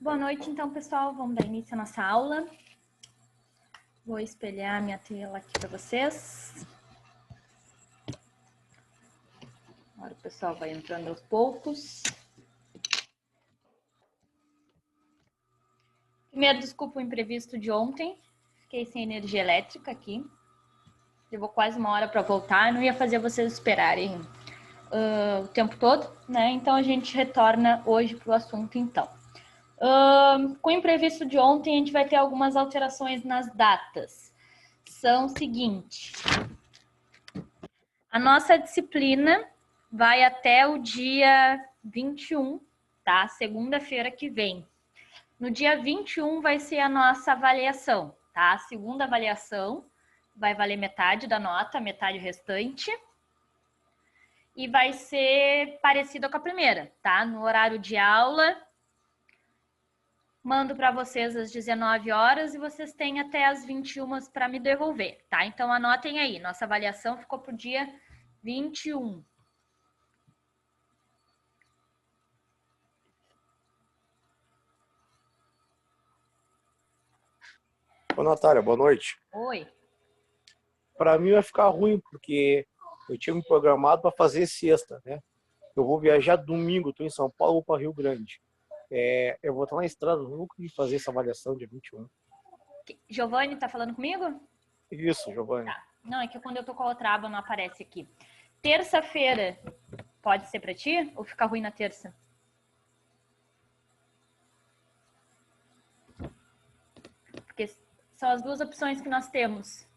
Boa noite, então, pessoal. Vamos dar início à nossa aula. Vou espelhar minha tela aqui para vocês. Agora o pessoal vai entrando aos poucos. Primeiro, desculpa o imprevisto de ontem. Fiquei sem energia elétrica aqui. Levou quase uma hora para voltar. Não ia fazer vocês esperarem o tempo todo, né? Então, a gente retorna hoje para o assunto, então. Com o imprevisto de ontem, a gente vai ter algumas alterações nas datas. São o seguinte: a nossa disciplina vai até o dia 21, tá? Segunda-feira que vem. No dia 21 vai ser a nossa avaliação, tá? A segunda avaliação vai valer metade da nota, metade restante. E vai ser parecida com a primeira, tá? No horário de aula, mando para vocês às 19 horas e vocês têm até às 21 para me devolver, tá? Então anotem aí, nossa avaliação ficou para o dia 21. Ô, Natália, boa noite. Oi. Para mim vai ficar ruim, porque eu tinha me programado para fazer sexta, né? Eu vou viajar domingo, estou em São Paulo, vou para Rio Grande. Eu vou estar na estrada, não vou conseguir fazer essa avaliação dia 21. Giovanni, tá falando comigo? Isso, Giovanni. Tá. Não, é que quando eu tô com a outra aba não aparece aqui. Terça-feira pode ser para ti ou fica ruim na terça? Porque são as duas opções que nós temos.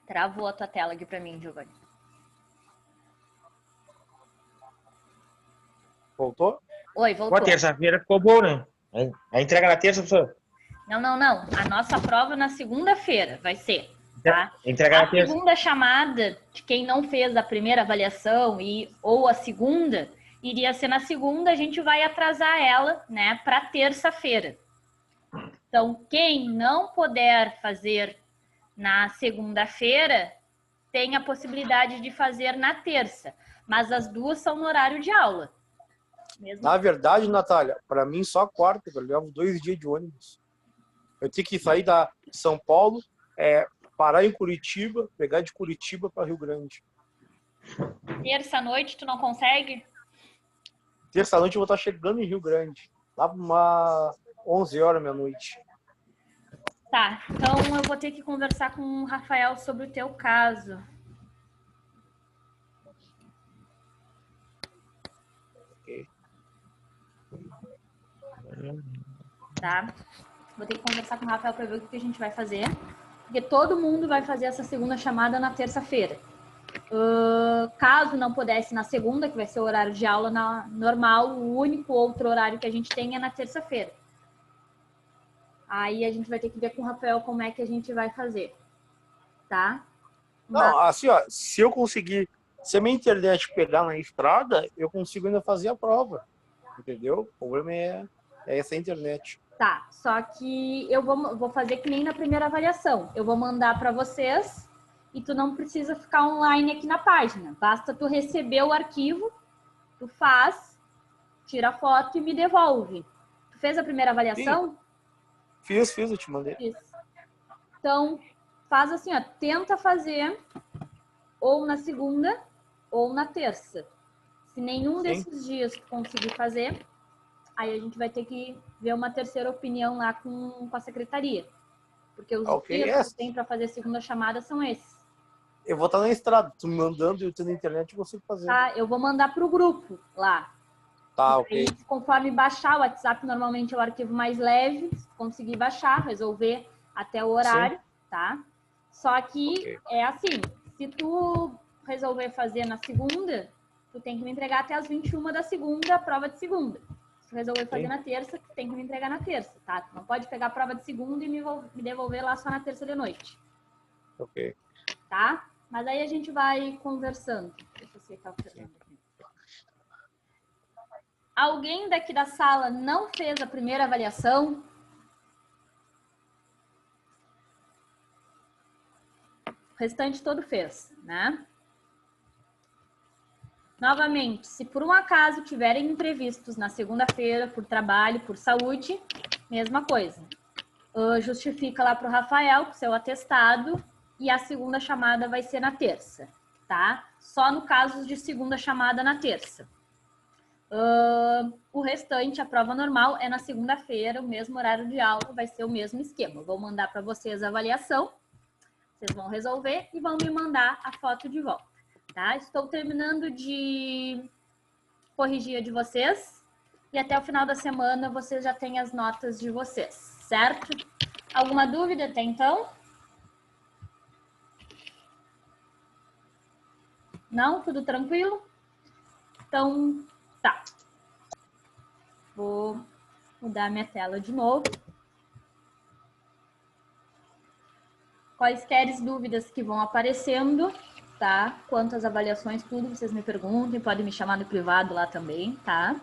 Travou a tua tela aqui para mim, Giovanni. Voltou? Oi, voltou. Pô, terça-feira ficou bom, né? A entrega na terça, professor? Não. A nossa prova na segunda-feira vai ser, tá? Entregar na A terça. segunda chamada de quem não fez a primeira avaliação ou a segunda, iria ser na segunda, a gente vai atrasar ela, né, para terça-feira. Então, quem não puder fazer na segunda-feira, tem a possibilidade de fazer na terça, mas as duas são no horário de aula. Mesmo. Na verdade, Natália, para mim só quarta, eu levo 2 dias de ônibus. Eu tenho que sair da São Paulo, parar em Curitiba, pegar de Curitiba para Rio Grande. Terça-noite, tu não consegue? Terça-noite eu vou estar chegando em Rio Grande, lá para umas 11 horas meia-noite. Tá, então eu vou ter que conversar com o Rafael sobre o teu caso. Okay. Tá? Vou ter que conversar com o Rafael para ver o que a gente vai fazer. Porque todo mundo vai fazer essa segunda chamada na terça-feira. Caso não pudesse na segunda, que vai ser o horário de aula normal, o único outro horário que a gente tem é na terça-feira. Aí a gente vai ter que ver com o Rafael como é que a gente vai fazer. Tá? Não, assim, ó, se a minha internet pegar na estrada, eu consigo ainda fazer a prova, entendeu? O problema é essa internet. Tá, só que eu vou fazer que nem na primeira avaliação. Eu vou mandar para vocês e tu não precisa ficar online aqui na página. Basta tu receber o arquivo, tu faz, tira a foto e me devolve. Tu fez a primeira avaliação? Sim. Fiz, eu te mandei. Isso. Então, faz assim, ó, tenta fazer ou na segunda ou na terça. Se nenhum desses dias tu conseguir fazer, aí a gente vai ter que ver uma terceira opinião lá com a secretaria. Porque os dias que tem para fazer a segunda chamada são esses. Eu vou estar na estrada, tu me mandando e eu tendo internet, eu consigo fazer. Tá, eu vou mandar para o grupo lá. Tá, ok. Aí, conforme baixar, o WhatsApp normalmente é o arquivo mais leve, se conseguir baixar, resolver até o horário, sim, tá? Só que é assim, se tu resolver fazer na segunda, tu tem que me entregar até as 21 da segunda, a prova de segunda. Se tu resolver fazer na terça, tu tem que me entregar na terça, tá? Tu não pode pegar a prova de segunda e me devolver lá só na terça de noite. Ok. Tá? Mas aí a gente vai conversando. Deixa eu aceitar o Fernando aqui. Alguém daqui da sala não fez a primeira avaliação? O restante todo fez, né? Novamente, se por um acaso tiverem imprevistos na segunda-feira, por trabalho, por saúde, mesma coisa. Justifica lá para o Rafael com seu atestado e a segunda chamada vai ser na terça, tá? Só no caso de segunda chamada na terça. O restante, a prova normal, é na segunda-feira, o mesmo horário de aula, vai ser o mesmo esquema. Vou mandar para vocês a avaliação, vocês vão resolver e vão me mandar a foto de volta, tá? Estou terminando de corrigir a de vocês e até o final da semana vocês já têm as notas de vocês, certo? Alguma dúvida até então? Não? Tudo tranquilo? Então, tá. Vou mudar minha tela de novo. Quaisquer dúvidas que vão aparecendo, tá? Quanto às avaliações, tudo, vocês me perguntem, podem me chamar no privado lá também, tá?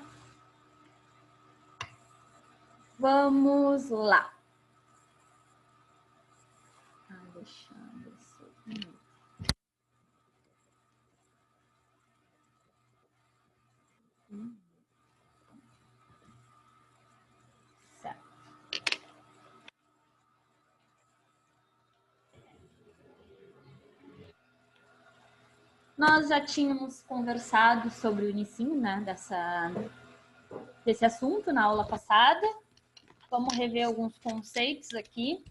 Vamos lá. Deixa eu ver se... Certo. Nós já tínhamos conversado sobre o início, né, desse assunto na aula passada. Vamos rever alguns conceitos aqui.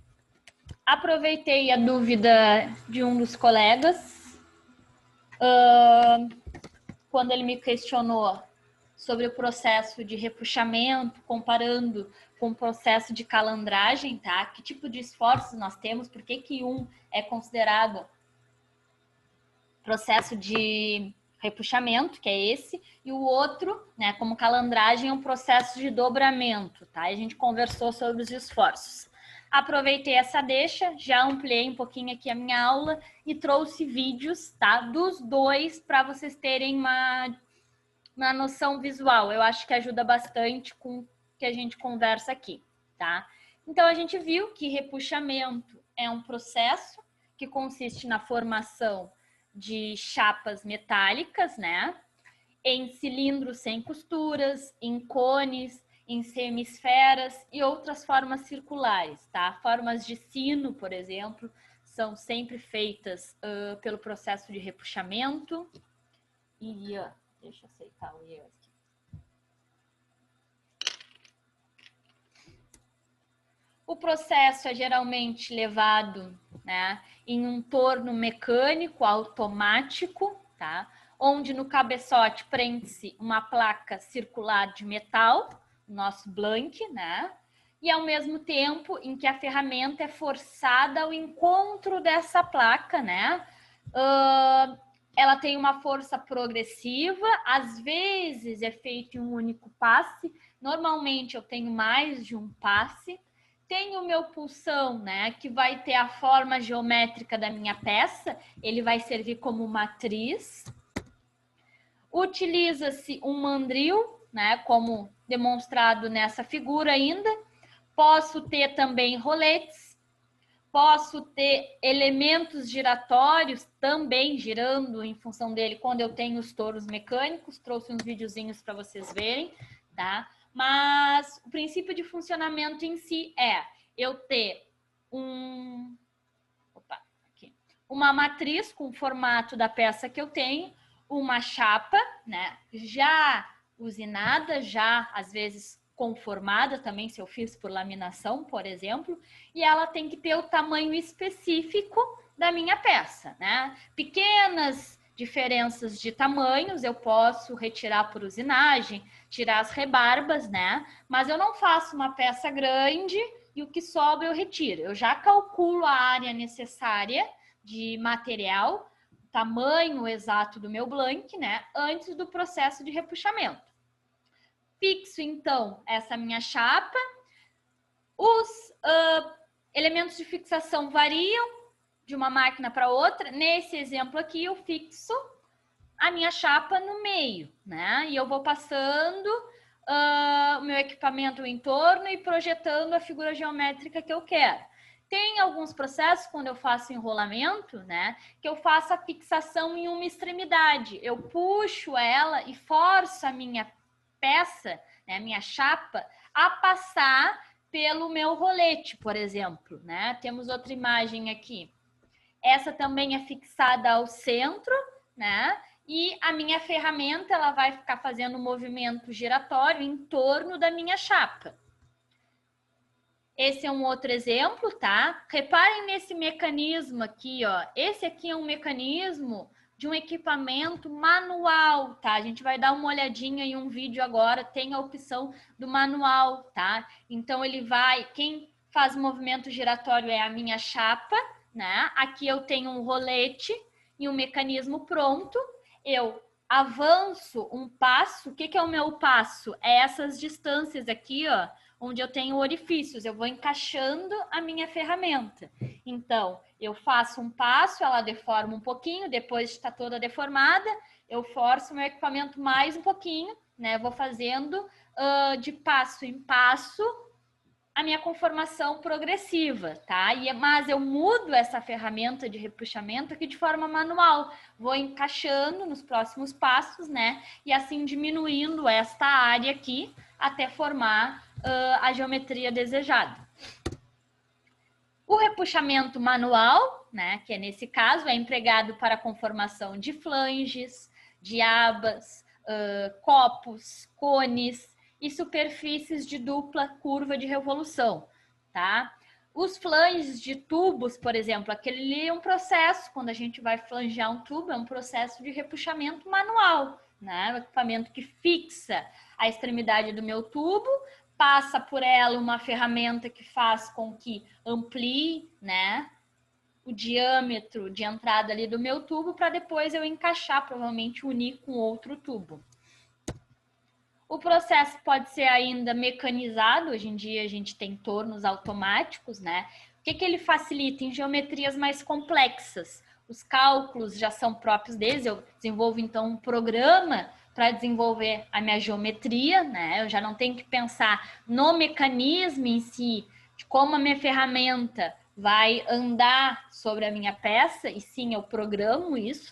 Aproveitei a dúvida de um dos colegas, quando ele me questionou sobre o processo de repuxamento, comparando com o processo de calandragem, tá? Que tipo de esforços nós temos, por que que um é considerado processo de repuxamento, que é esse, e o outro, né, como calandragem, é um processo de dobramento, tá? A gente conversou sobre os esforços. Aproveitei essa deixa, já ampliei um pouquinho aqui a minha aula e trouxe vídeos, tá, dos dois para vocês terem uma noção visual. Eu acho que ajuda bastante com o que a gente conversa aqui, tá? Então, a gente viu que repuxamento é um processo que consiste na formação de chapas metálicas, né? Em cilindros sem costuras, em cones, em semisferas e outras formas circulares, tá? Formas de sino, por exemplo, são sempre feitas pelo processo de repuxamento. E, deixa eu aceitar o erro aqui. O processo é geralmente levado, né, em um torno mecânico automático, tá? Onde no cabeçote prende-se uma placa circular de metal, nosso blank, né? E ao mesmo tempo em que a ferramenta é forçada ao encontro dessa placa, né? Ela tem uma força progressiva, às vezes é feito em um único passe, normalmente eu tenho mais de um passe. Tenho o meu pulsão, né, que vai ter a forma geométrica da minha peça, ele vai servir como matriz. Utiliza-se um mandril, né, como demonstrado nessa figura ainda. Posso ter também roletes, posso ter elementos giratórios também girando em função dele quando eu tenho os touros mecânicos. Trouxe uns videozinhos para vocês verem, tá? Mas o princípio de funcionamento em si é eu ter uma matriz com o formato da peça que eu tenho, uma chapa, né, já usinada, já às vezes conformada também, se eu fiz por laminação, por exemplo, e ela tem que ter o tamanho específico da minha peça, né? Pequenas diferenças de tamanhos eu posso retirar por usinagem, tirar as rebarbas, né? Mas eu não faço uma peça grande e o que sobra eu retiro. Eu já calculo a área necessária de material, o tamanho exato do meu blank, né? Antes do processo de repuxamento. Fixo, então, essa minha chapa. Os elementos de fixação variam de uma máquina para outra. Nesse exemplo aqui, eu fixo a minha chapa no meio, né? E eu vou passando o meu equipamento em torno e projetando a figura geométrica que eu quero. Tem alguns processos, quando eu faço enrolamento, né, que eu faço a fixação em uma extremidade. Eu puxo ela e forço a minha peça, né, a minha chapa, a passar pelo meu rolete, por exemplo, né? Temos outra imagem aqui. Essa também é fixada ao centro, né? E a minha ferramenta, ela vai ficar fazendo um movimento giratório em torno da minha chapa. Esse é um outro exemplo, tá? Reparem nesse mecanismo aqui, ó. Esse aqui é um mecanismo de um equipamento manual, tá? A gente vai dar uma olhadinha em um vídeo agora, tem a opção do manual, tá? Então, ele vai... Quem faz o movimento giratório é a minha chapa, né? Aqui eu tenho um rolete e um mecanismo pronto. Eu avanço um passo. O que que é o meu passo? É essas distâncias aqui, ó, onde eu tenho orifícios, eu vou encaixando a minha ferramenta. Então, eu faço um passo, ela deforma um pouquinho, depois de estar toda deformada, eu forço o meu equipamento mais um pouquinho, né? Vou fazendo de passo em passo a minha conformação progressiva, tá? Mas eu mudo essa ferramenta de repuxamento aqui de forma manual. Vou encaixando nos próximos passos, né? E assim diminuindo esta área aqui até formar a geometria desejada. O repuxamento manual, né, que é nesse caso, é empregado para a conformação de flanges, de abas, copos, cones e superfícies de dupla curva de revolução, tá? Os flanges de tubos, por exemplo, aquele ali é um processo, quando a gente vai flangear um tubo, é um processo de repuxamento manual, né? O equipamento que fixa a extremidade do meu tubo, passa por ela uma ferramenta que faz com que amplie, né, o diâmetro de entrada ali do meu tubo para depois eu encaixar, provavelmente unir com outro tubo. O processo pode ser ainda mecanizado, hoje em dia a gente tem tornos automáticos, né? O que que ele facilita? Em geometrias mais complexas. Os cálculos já são próprios deles, eu desenvolvo então um programa para desenvolver a minha geometria, né? Eu já não tenho que pensar no mecanismo em si, de como a minha ferramenta vai andar sobre a minha peça, e sim, eu programo isso,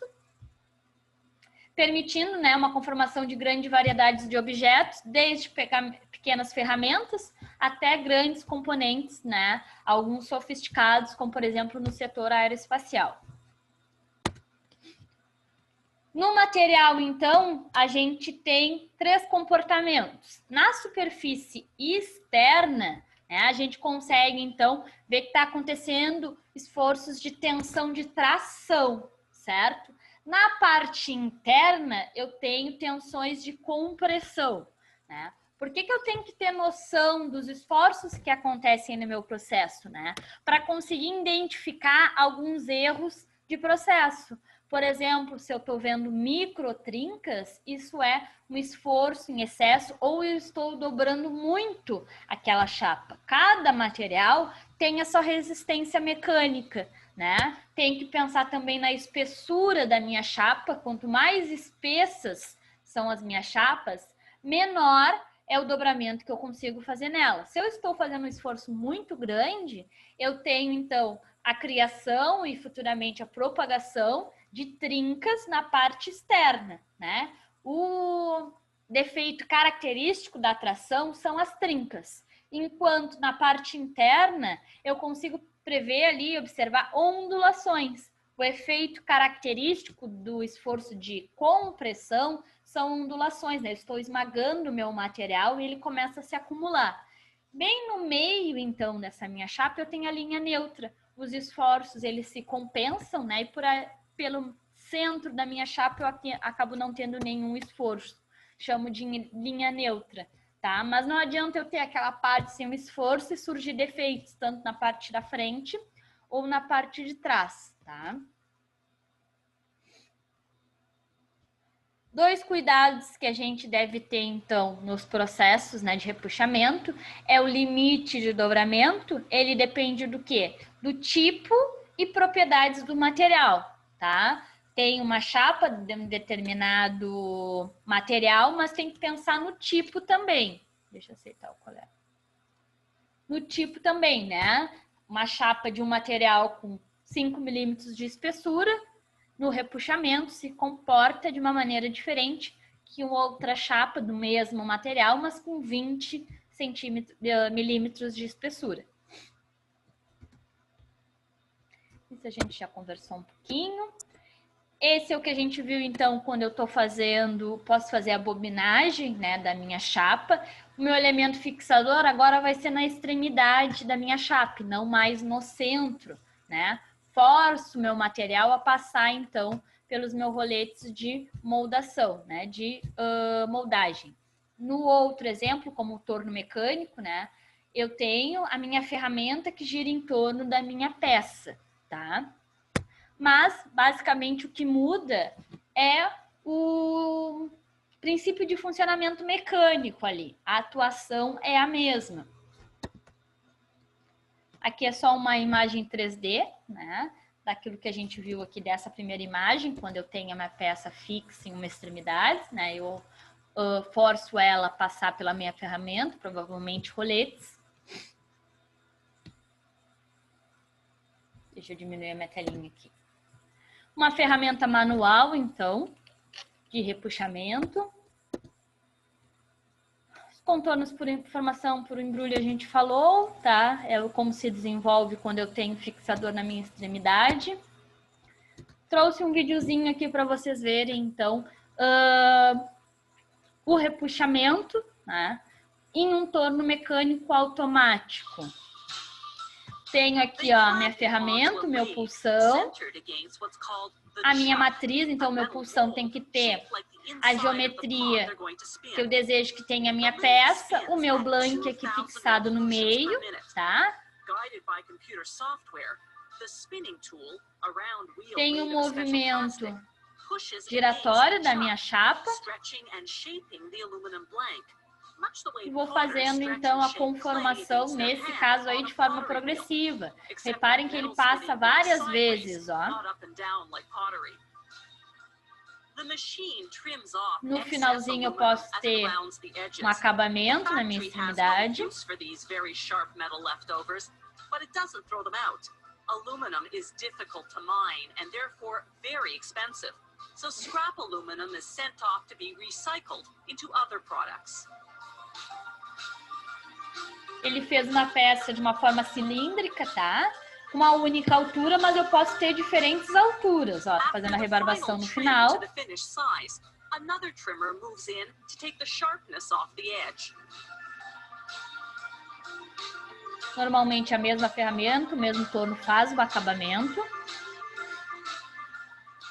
permitindo, né, uma conformação de grande variedade de objetos, desde pequenas ferramentas até grandes componentes, né, alguns sofisticados, como por exemplo no setor aeroespacial. No material, então, a gente tem 3 comportamentos. Na superfície externa, né, a gente consegue, então, ver que está acontecendo esforços de tensão de tração, certo? Na parte interna, eu tenho tensões de compressão, né? Por que que eu tenho que ter noção dos esforços que acontecem no meu processo, né? Para conseguir identificar alguns erros de processo. Por exemplo, se eu estou vendo microtrincas, isso é um esforço em excesso ou eu estou dobrando muito aquela chapa. Cada material tem a sua resistência mecânica, né? Tem que pensar também na espessura da minha chapa. Quanto mais espessas são as minhas chapas, menor é o dobramento que eu consigo fazer nela. Se eu estou fazendo um esforço muito grande, eu tenho, então, a criação e futuramente a propagação de trincas na parte externa, né? O defeito característico da tração são as trincas, enquanto na parte interna eu consigo prever ali, observar ondulações. O efeito característico do esforço de compressão são ondulações, né? Eu estou esmagando o meu material e ele começa a se acumular. Bem no meio, então, dessa minha chapa, eu tenho a linha neutra. Os esforços, eles se compensam, né? E pelo centro da minha chapa, eu acabo não tendo nenhum esforço. Chamo de linha neutra, tá? Mas não adianta eu ter aquela parte sem um esforço e surgir defeitos, tanto na parte da frente ou na parte de trás, tá? 2 cuidados que a gente deve ter, então, nos processos, né, de repuxamento, é o limite de dobramento. Ele depende do quê? Do tipo e propriedades do material, tá? Tem uma chapa de um determinado material, mas tem que pensar no tipo também. Deixa eu aceitar o colega. No tipo também, né? uma chapa de um material com 5 milímetros de espessura, no repuxamento se comporta de uma maneira diferente que uma outra chapa do mesmo material, mas com 20 milímetros de espessura. Isso a gente já conversou um pouquinho. Esse é o que a gente viu, então, quando eu estou fazendo, posso fazer a bobinagem, né, da minha chapa. O meu elemento fixador agora vai ser na extremidade da minha chapa, não mais no centro, né? Forço o meu material a passar, então, pelos meus roletes de moldação, né, de moldagem. No outro exemplo, como o torno mecânico, né, eu tenho a minha ferramenta que gira em torno da minha peça, tá? Mas, basicamente, o que muda é o princípio de funcionamento mecânico ali. A atuação é a mesma. Aqui é só uma imagem 3D, né? Daquilo que a gente viu aqui dessa primeira imagem, quando eu tenho a minha peça fixa em uma extremidade, né? Eu forço ela a passar pela minha ferramenta, provavelmente roletes. Deixa eu diminuir a minha telinha aqui. Uma ferramenta manual, então, de repuxamento. Os contornos por informação, por embrulho, a gente falou, tá? É como se desenvolve quando eu tenho fixador na minha extremidade. Trouxe um videozinho aqui para vocês verem, então, o repuxamento, né? Em um torno mecânico automático. Tenho aqui, ó, minha ferramenta, meu pulsão, a minha matriz, então meu pulsão tem que ter a geometria que eu desejo que tenha a minha peça, o meu blank aqui fixado no meio, tá? Tenho o movimento giratório da minha chapa. E vou fazendo, então, a conformação, nesse caso aí, de forma progressiva. Reparem que ele passa várias vezes, ó. No finalzinho eu posso ter um acabamento na minha extremidade. Aluminum is difficult to mine and therefore very expensive. So scrap aluminum is sent off to be recycled into other products. Ele fez uma peça de uma forma cilíndrica, tá? Com uma única altura, mas eu posso ter diferentes alturas, ó, fazendo a rebarbação no final. Another trimmer moves in to take the sharpness off the edge. Normalmente a mesma ferramenta, o mesmo torno faz o acabamento.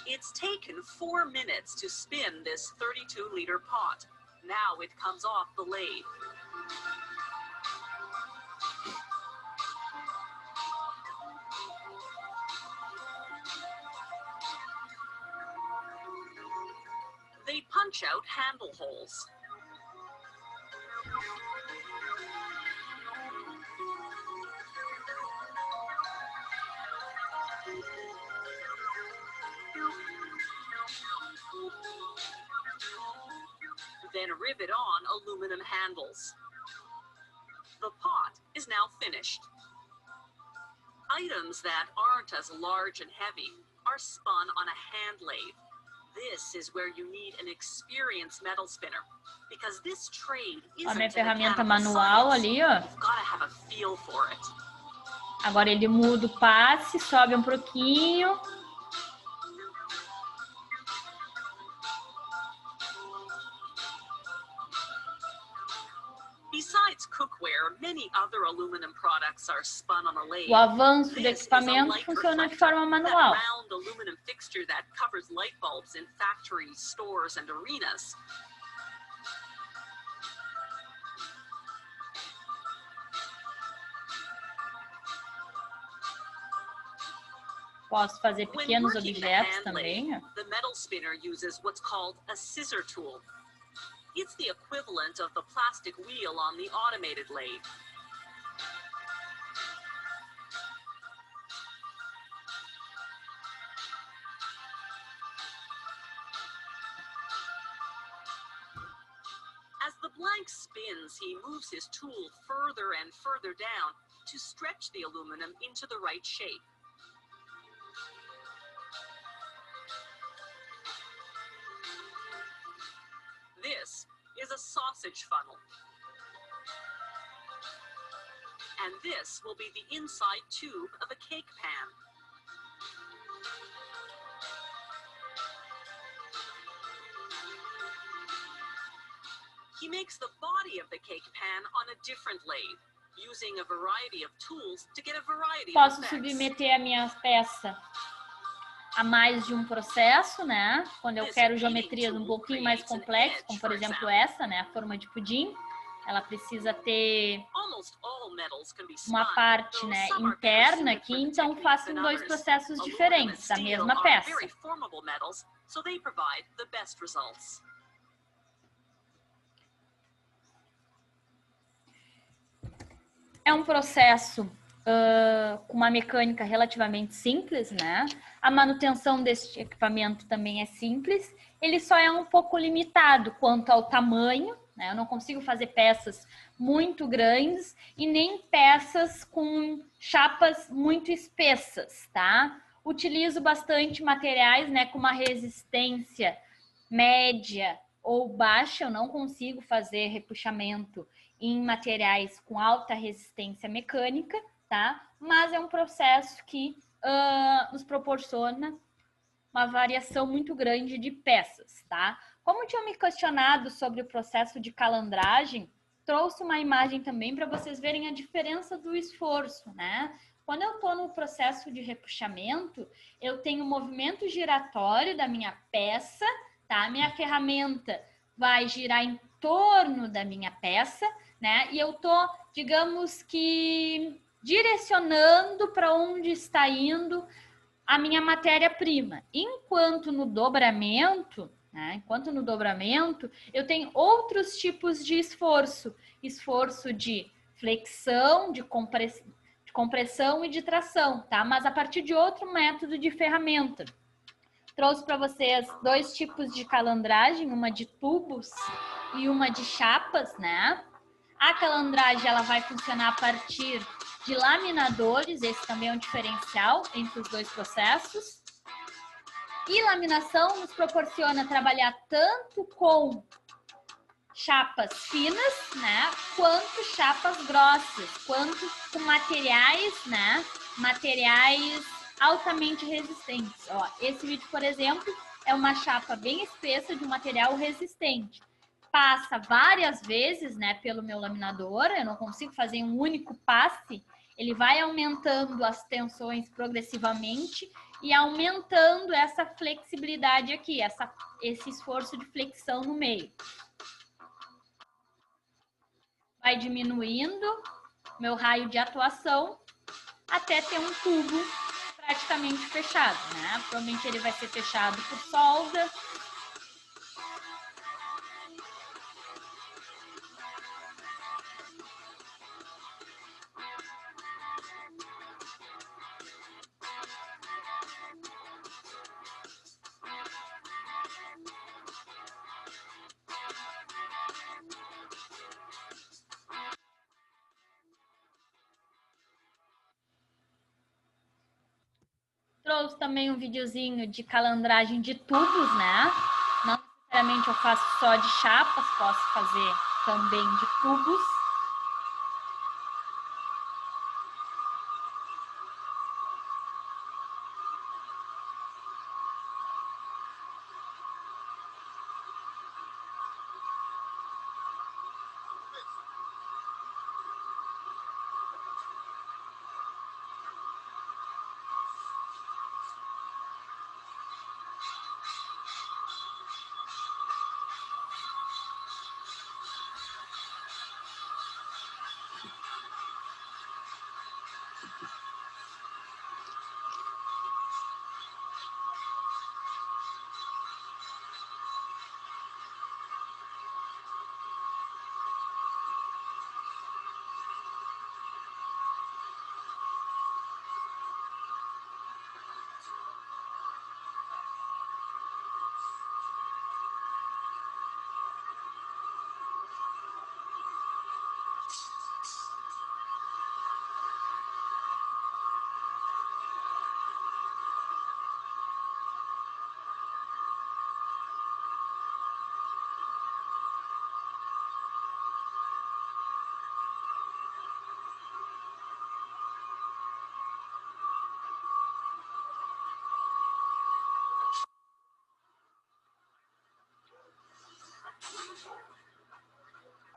It's taken 4 minutes to spin this 32-liter pot. Now it comes off the lathe. They punch out handle holes. Then rivet on aluminum handles. The pot is now finished. Items that aren't as large and heavy are spun on a hand lathe. This is where you need an experienced metal spinner, because this trade isn't a minha a ferramenta mechanical manual science. ali, ó. You've got to have a feel for it. Agora ele muda o passe, sobe um pouquinho. Besides cookware, many other aluminum products are spun on a lathe. O avanço do This is a equipamento light funciona de reflector, forma that manual. round aluminum fixture that covers light bulbs in factories, stores, and arenas. Posso fazer When pequenos working the objetos hand também, lathe, ó. the metal spinner uses what's called a scissor tool. It's the equivalent of the plastic wheel on the automated lathe. As the blank spins, he moves his tool further and further down to stretch the aluminum into the right shape. This is a sausage funnel. And this will be the inside tube of a cake pan. He makes the body of the cake pan on a different lathe, using a variety of tools to get a variety of Posso effects. submeter a minha peça a mais de um processo, né? Quando eu quero geometrias um pouquinho mais complexas, como por exemplo essa, né? A forma de pudim, ela precisa ter uma parte, né, interna aqui, então faço em dois processos diferentes da mesma peça. É um processo com uma mecânica relativamente simples, né? A manutenção deste equipamento também é simples. Ele só é um pouco limitado quanto ao tamanho, né? Eu não consigo fazer peças muito grandes e nem peças com chapas muito espessas, tá? Utilizo bastante materiais, né, com uma resistência média ou baixa. Eu não consigo fazer repuxamento em materiais com alta resistência mecânica, tá? Mas é um processo que nos proporciona uma variação muito grande de peças, tá? Como tinham me questionado sobre o processo de calandragem, trouxe uma imagem também para vocês verem a diferença do esforço, né? Quando eu estou no processo de repuxamento, eu tenho o movimento giratório da minha peça, tá? Minha ferramenta vai girar em torno da minha peça, né? E eu tô, digamos que, direcionando para onde está indo a minha matéria-prima. Enquanto no dobramento, né? Eu tenho outros tipos de esforço. Esforço de flexão, de compressão e de tração, tá? Mas a partir de outro método de ferramenta. Trouxe para vocês dois tipos de calandragem, uma de tubos e uma de chapas, né? A calandragem ela vai funcionar a partir de laminadores, esse também é um diferencial entre os dois processos. E laminação nos proporciona trabalhar tanto com chapas finas, né, quanto chapas grossas, quanto com materiais, né, materiais altamente resistentes. Ó, esse vídeo, por exemplo, é uma chapa bem espessa de um material resistente. Passa várias vezes, né, pelo meu laminador, eu não consigo fazer um único passe, ele vai aumentando as tensões progressivamente e aumentando essa flexibilidade aqui, esse esforço de flexão no meio. Vai diminuindo meu raio de atuação até ter um tubo praticamente fechado, né? Provavelmente ele vai ser fechado por solda. Trouxe também um videozinho de calandragem de tubos, né? Não necessariamente eu faço só de chapas, posso fazer também de tubos.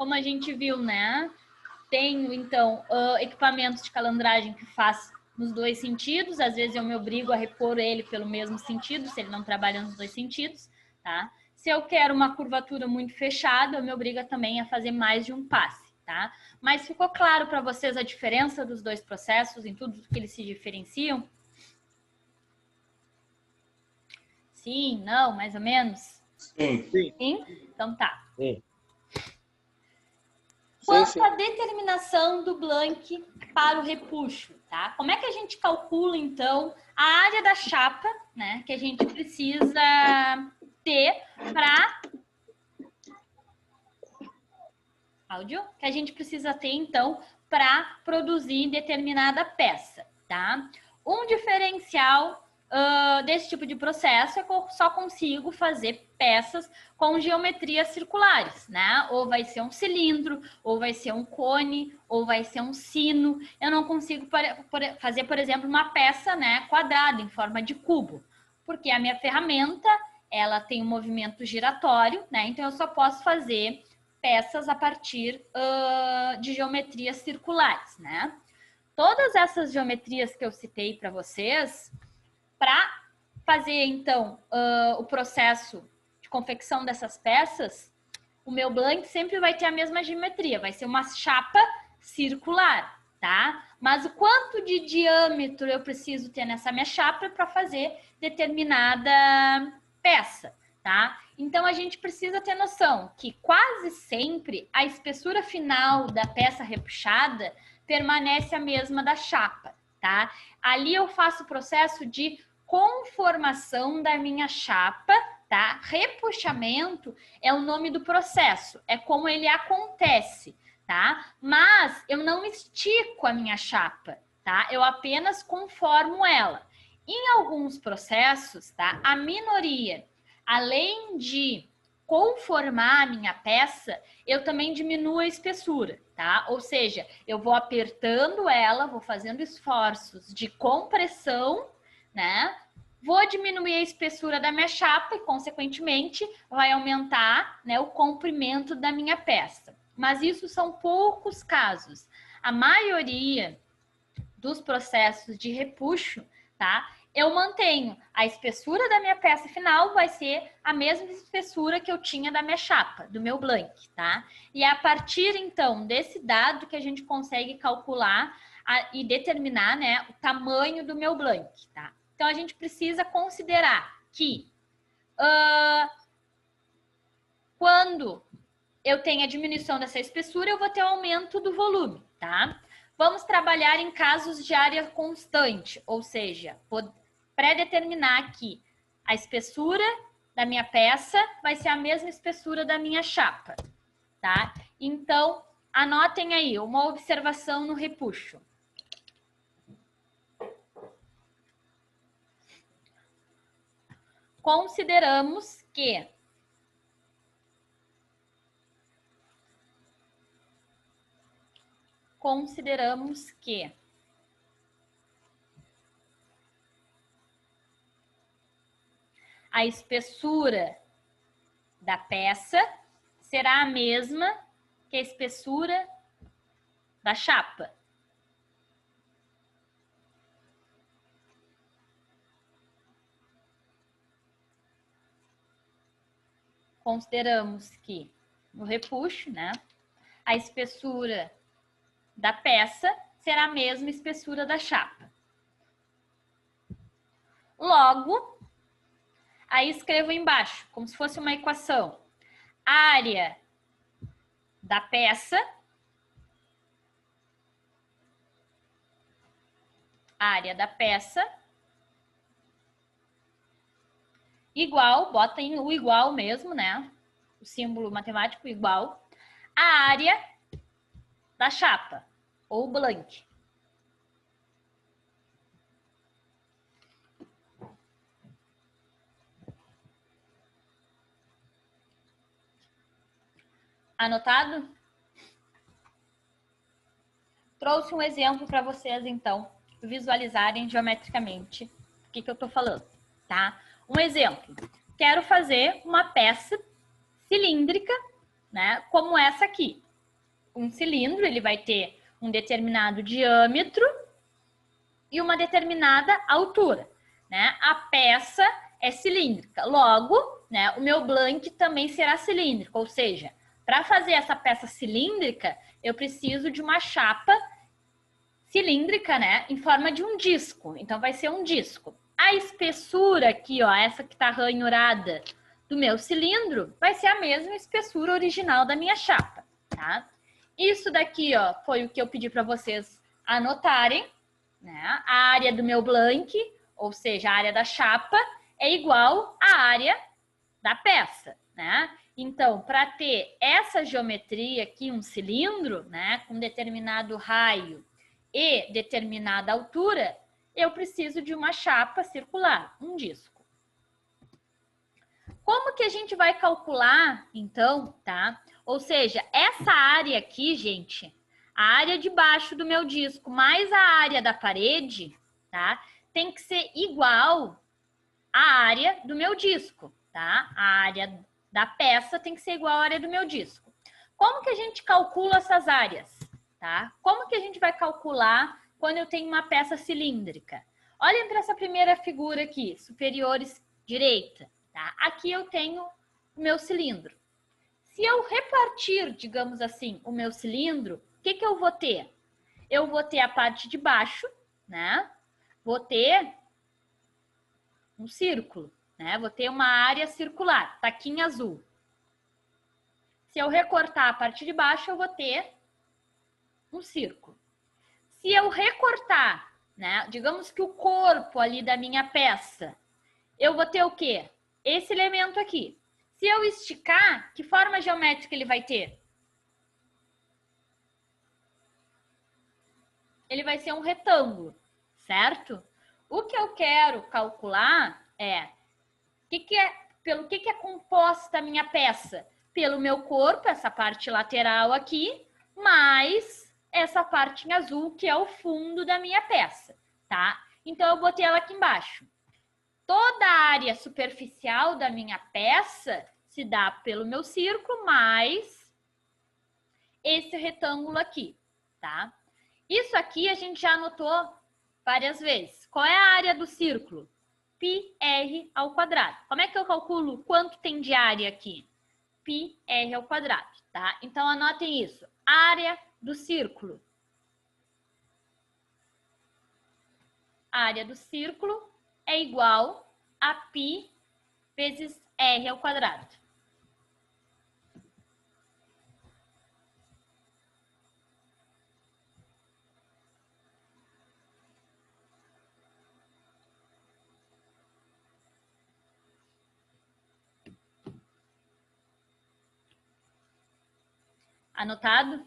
como a gente viu, né? Tenho, então, equipamentos de calandragem que faz nos dois sentidos. Às vezes eu me obrigo a repor ele pelo mesmo sentido, se ele não trabalha nos dois sentidos, tá? Se eu quero uma curvatura muito fechada, eu me obrigo também a fazer mais de um passe, tá? Mas ficou claro para vocês a diferença dos dois processos, em tudo que eles se diferenciam? Sim, não, mais ou menos? Sim. Sim? Então tá. Sim. Quanto à determinação do blank para o repuxo, tá? Como é que a gente calcula, então, a área da chapa, né, que a gente precisa ter para... Áudio? Que a gente precisa ter, então, para produzir determinada peça, tá? Um diferencial desse tipo de processo é que eu só consigo fazer peças com geometrias circulares, né? Ou vai ser um cilindro, ou vai ser um cone, ou vai ser um sino. Eu não consigo fazer, por exemplo, uma peça, né, quadrada, em forma de cubo, porque a minha ferramenta, ela tem um movimento giratório, né? Então, eu só posso fazer peças a partir de geometrias circulares, né? Todas essas geometrias que eu citei para vocês, para fazer, então, o processo de confecção dessas peças, o meu blank sempre vai ter a mesma geometria, vai ser uma chapa circular, tá? Mas o quanto de diâmetro eu preciso ter nessa minha chapa para fazer determinada peça, tá? Então, a gente precisa ter noção que quase sempre a espessura final da peça repuxada permanece a mesma da chapa, tá? Ali eu faço o processo de conformação da minha chapa, tá? Repuxamento é o nome do processo, é como ele acontece, tá? Mas eu não estico a minha chapa, tá? Eu apenas conformo ela. Em alguns processos, tá? A minoria, além de conformar a minha peça, eu também diminuo a espessura, tá? Ou seja, eu vou apertando ela, vou fazendo esforços de compressão, né? Vou diminuir a espessura da minha chapa e, consequentemente, vai aumentar, né, o comprimento da minha peça. Mas isso são poucos casos. A maioria dos processos de repuxo, tá? Eu mantenho a espessura da minha peça final, vai ser a mesma espessura que eu tinha da minha chapa, do meu blank, tá? E é a partir, então, desse dado que a gente consegue calcular e determinar, né, o tamanho do meu blank, tá? Então, a gente precisa considerar que quando eu tenho a diminuição dessa espessura, eu vou ter o aumento do volume, tá? Vamos trabalhar em casos de área constante, ou seja, pré-determinar que a espessura da minha peça vai ser a mesma espessura da minha chapa, tá? Então, anotem aí uma observação no repuxo. Consideramos que a espessura da peça será a mesma que a espessura da chapa. Consideramos que no repuxo, né, a espessura da peça será a mesma espessura da chapa. Logo, aí escrevo embaixo, como se fosse uma equação. Área da peça igual, botem o igual mesmo, né? O símbolo matemático igual, a área da chapa, ou blank. Anotado? Trouxe um exemplo para vocês, então, visualizarem geometricamente o que eu estou falando, tá? Um exemplo. Quero fazer uma peça cilíndrica, né, como essa aqui, um cilindro, ele vai ter um determinado diâmetro e uma determinada altura, né? A peça é cilíndrica. Logo, né, o meu blank também será cilíndrico, ou seja, para fazer essa peça cilíndrica, eu preciso de uma chapa cilíndrica, né, em forma de um disco. Então, vai ser um disco. A espessura aqui, ó, essa que tá ranhurada do meu cilindro, vai ser a mesma espessura original da minha chapa, tá? Isso daqui, ó, foi o que eu pedi para vocês anotarem, né? A área do meu blank, ou seja, a área da chapa, é igual à área da peça, né? Então, para ter essa geometria aqui, um cilindro, né, com determinado raio e determinada altura, eu preciso de uma chapa circular, um disco. Como que a gente vai calcular, então, tá? Ou seja, essa área aqui, gente, a área de baixo do meu disco mais a área da parede, tá? Tem que ser igual à área do meu disco, tá? A área da peça tem que ser igual à área do meu disco. Como que a gente calcula essas áreas, tá? Como que a gente vai calcular quando eu tenho uma peça cilíndrica? Olhem para essa primeira figura aqui, superior direita, tá? Aqui eu tenho o meu cilindro. Se eu repartir, digamos assim, o meu cilindro, o que que eu vou ter? Eu vou ter a parte de baixo, né? Vou ter um círculo, né? Vou ter uma área circular, tá aqui em azul. Se eu recortar a parte de baixo, eu vou ter um círculo. Se eu recortar, né? Digamos que o corpo ali da minha peça, eu vou ter o quê? Esse elemento aqui. Se eu esticar, que forma geométrica ele vai ter? Ele vai ser um retângulo, certo? O que eu quero calcular é pelo que é composta a minha peça? Pelo meu corpo, essa parte lateral aqui, mais essa parte em azul, que é o fundo da minha peça, tá? Então, eu botei ela aqui embaixo. Toda a área superficial da minha peça se dá pelo meu círculo, mais esse retângulo aqui, tá? Isso aqui a gente já anotou várias vezes. Qual é a área do círculo? πr ao quadrado. Como é que eu calculo quanto tem de área aqui? πr ao quadrado, tá? Então, anotem isso. Área do círculo. A área do círculo é igual a π vezes r ao quadrado. Anotado?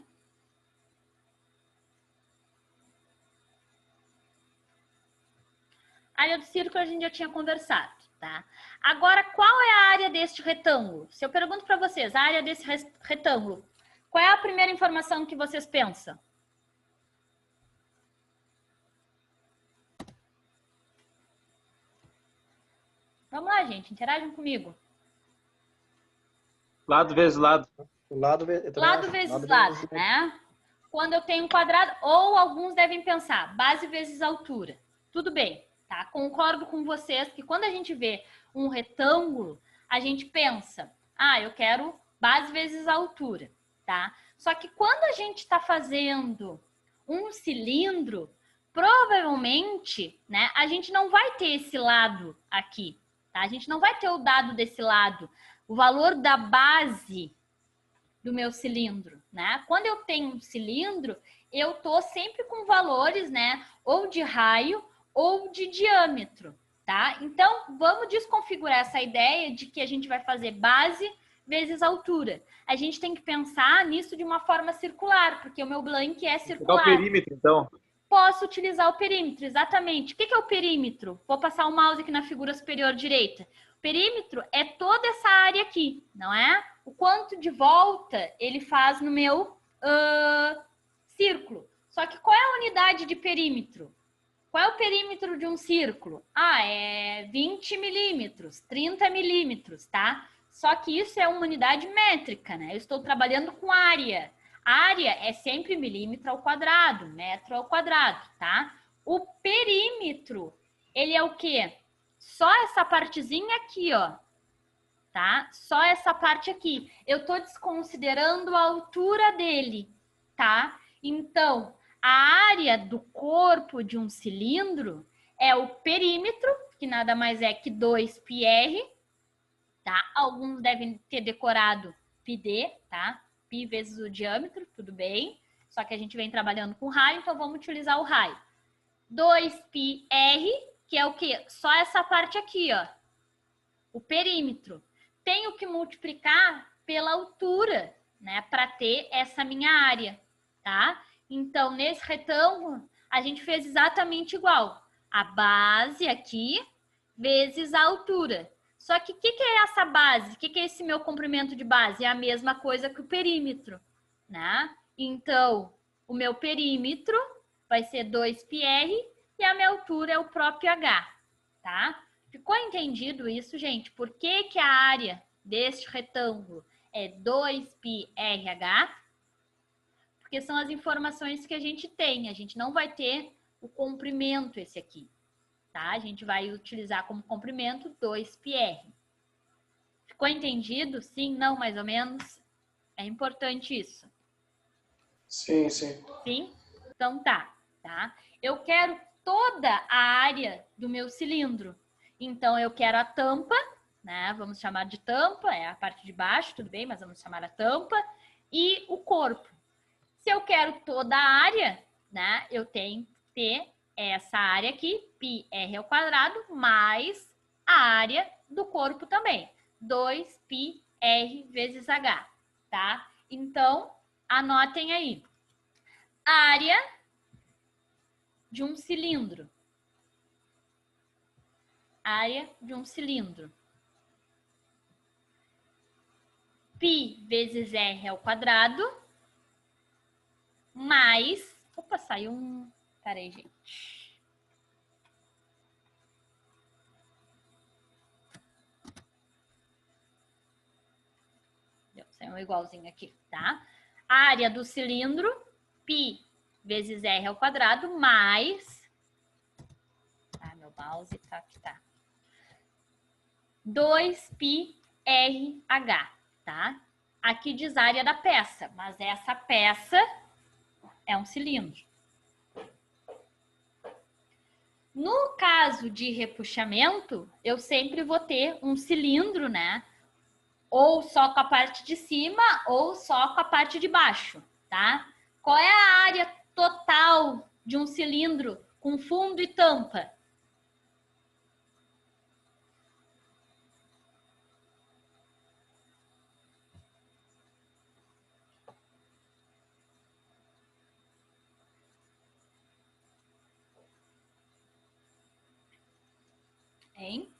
A área do círculo a gente já tinha conversado, tá? Agora, qual é a área deste retângulo? Se eu pergunto para vocês, a área desse retângulo, qual é a primeira informação que vocês pensam? Vamos lá, gente, interagem comigo. Lado vezes lado. Lado vezes lado, né? Quando eu tenho um quadrado, ou alguns devem pensar, base vezes altura. Tudo bem, tá? Concordo com vocês que quando a gente vê um retângulo, a gente pensa, eu quero base vezes altura, tá? Só que quando a gente está fazendo um cilindro, provavelmente, né, a gente não vai ter esse lado aqui, tá? A gente não vai ter o dado desse lado, o valor da base do meu cilindro, né? Quando eu tenho um cilindro, eu tô sempre com valores, né, ou de raio ou de diâmetro, tá? Então, vamos desconfigurar essa ideia de que a gente vai fazer base vezes altura. A gente tem que pensar nisso de uma forma circular, porque o meu blank é circular. Vou pegar o perímetro, então. Posso utilizar o perímetro, exatamente. O que é o perímetro? Vou passar o mouse aqui na figura superior direita. O perímetro é toda essa área aqui, não é? O quanto de volta ele faz no meu círculo. Só que qual é a unidade de perímetro? Qual é o perímetro de um círculo? É 20 milímetros, 30 milímetros, tá? Só que isso é uma unidade métrica, né? Eu estou trabalhando com área. Área é sempre milímetro ao quadrado, metro ao quadrado, tá? O perímetro, ele é o quê? Só essa partezinha aqui, ó, tá? Só essa parte aqui. Eu tô desconsiderando a altura dele, tá? Então, a área do corpo de um cilindro é o perímetro, que nada mais é que 2πr, tá? Alguns devem ter decorado πd, tá? Π vezes o diâmetro, tudo bem. Só que a gente vem trabalhando com raio, então vamos utilizar o raio. 2πr, que é o quê? Só essa parte aqui, ó. O perímetro. Tenho que multiplicar pela altura, né? Para ter essa minha área, tá? Então, nesse retângulo, a gente fez exatamente igual. A base aqui vezes a altura. Só que o que é essa base? O que é esse meu comprimento de base? É a mesma coisa que o perímetro, né? Então, o meu perímetro vai ser 2πr e a minha altura é o próprio h, tá? Ficou entendido isso, gente? Por que que a área deste retângulo é 2πrh? Porque são as informações que a gente tem. A gente não vai ter o comprimento esse aqui, tá? A gente vai utilizar como comprimento 2πr. Ficou entendido? Sim, não, mais ou menos? É importante isso. Sim, sim. Sim? Então tá. Eu quero toda a área do meu cilindro. Então, eu quero a tampa, né? Vamos chamar de tampa, é a parte de baixo, tudo bem, mas vamos chamar a tampa. E o corpo. Se eu quero toda a área, né? Eu tenho que ter essa área aqui, πr ao quadrado, mais a área do corpo também. 2πr vezes h, tá? Então, anotem aí. Área de um cilindro. Área de um cilindro. Π vezes r ao quadrado, mais... Opa, saiu um... Peraí, gente. Saiu um igualzinho aqui, tá? Área do cilindro, π vezes r ao quadrado, mais... Ah, meu mouse tá aqui, tá. 2πrh, tá? Aqui diz área da peça, mas essa peça é um cilindro. No caso de repuxamento, eu sempre vou ter um cilindro, né? Ou só com a parte de cima, ou só com a parte de baixo, tá? Qual é a área total de um cilindro com fundo e tampa? Hein?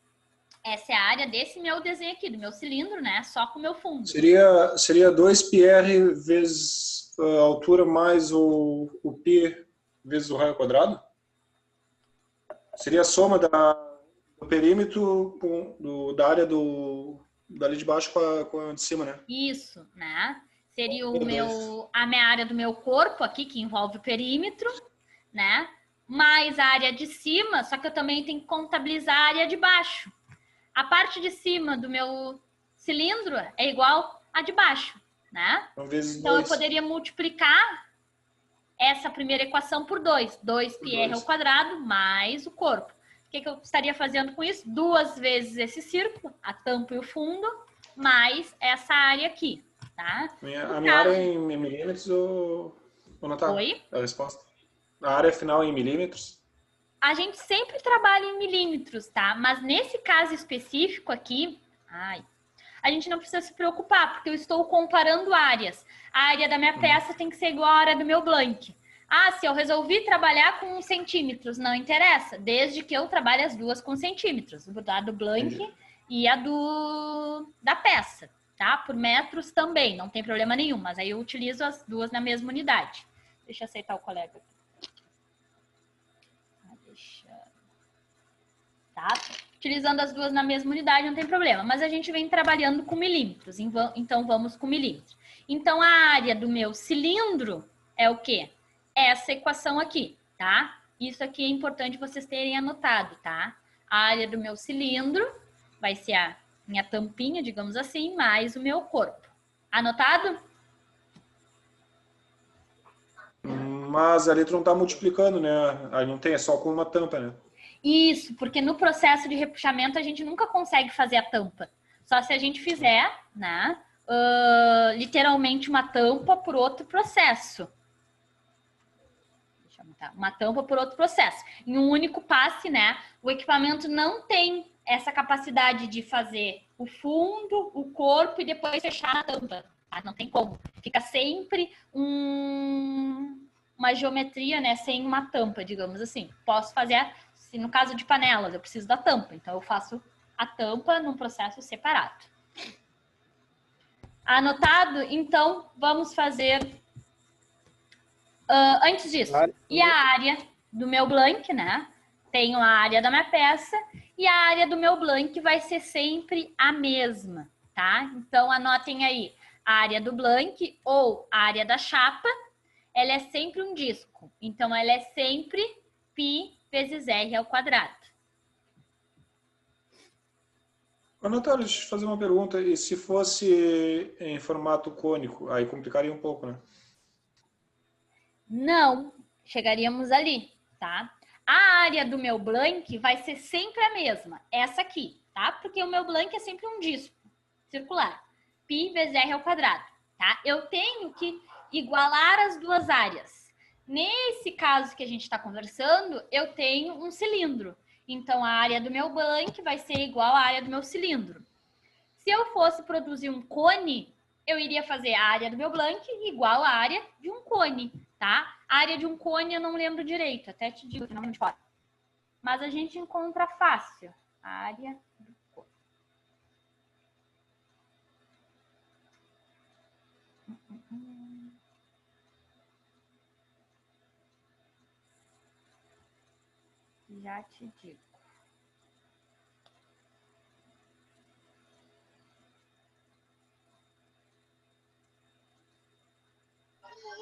Essa é a área desse meu desenho aqui, do meu cilindro, né? Só com o meu fundo. Seria 2πr vezes a altura mais o π vezes o raio ao quadrado? Seria a soma do perímetro da área dali de baixo com a de cima, né? Isso, né? Seria a minha área do meu corpo aqui, que envolve o perímetro, né? Mais a área de cima, só que eu também tenho que contabilizar a área de baixo. A parte de cima do meu cilindro é igual à de baixo, né? Então, eu poderia multiplicar essa primeira equação por 2. 2πr ao quadrado mais o corpo. O que eu estaria fazendo com isso? 2 vezes esse círculo, a tampa e o fundo, mais essa área aqui, tá? A minha área é em milímetros ou Natália? Oi? A resposta. A área final é em milímetros? A gente sempre trabalha em milímetros, tá? Mas nesse caso específico aqui, a gente não precisa se preocupar, porque eu estou comparando áreas. A área da minha peça tem que ser igual à área do meu blank. Se eu resolvi trabalhar com centímetros, não interessa, desde que eu trabalhe as duas com centímetros, a do blank e a da peça, tá? Por metros também, não tem problema nenhum, mas aí eu utilizo as duas na mesma unidade. Deixa eu aceitar o colega aqui. Tá? utilizando as duas na mesma unidade, não tem problema. Mas a gente vem trabalhando com milímetros, então vamos com milímetros. Então, a área do meu cilindro é o quê? Essa equação aqui, tá? Isso aqui é importante vocês terem anotado, tá? A área do meu cilindro vai ser a minha tampinha, digamos assim, mais o meu corpo. Anotado? Mas ali tu não tá multiplicando, né? Aí não tem, é só com uma tampa, né? Isso, porque no processo de repuxamento a gente nunca consegue fazer a tampa. Só se a gente fizer, né? Literalmente uma tampa por outro processo. Deixa eu anotar. Uma tampa por outro processo. Em um único passe, né? O equipamento não tem essa capacidade de fazer o fundo, o corpo e depois fechar a tampa. Tá? Não tem como. Fica sempre uma geometria, né? Sem uma tampa, digamos assim. Posso fazer, se no caso de panelas, eu preciso da tampa. Então, eu faço a tampa num processo separado. Anotado? Então, vamos fazer... antes disso, e a área do meu blank, né? Tenho a área da minha peça e a área do meu blank vai ser sempre a mesma, tá? Então, anotem aí, a área do blank ou a área da chapa, ela é sempre um disco. Então, ela é sempre π vezes r ao quadrado. Natália, deixa eu te fazer uma pergunta. E se fosse em formato cônico, aí complicaria um pouco, né? Não, chegaríamos ali, tá? A área do meu blank vai ser sempre a mesma, essa aqui, tá? Porque o meu blank é sempre um disco circular, π vezes r ao quadrado, tá? Eu tenho que igualar as duas áreas. Nesse caso que a gente está conversando, eu tenho um cilindro. Então, a área do meu blank vai ser igual à área do meu cilindro. Se eu fosse produzir um cone, eu iria fazer a área do meu blank igual à área de um cone, tá? A área de um cone eu não lembro direito, até te digo que não de fora. Mas a gente encontra fácil a área do cone. Já te digo.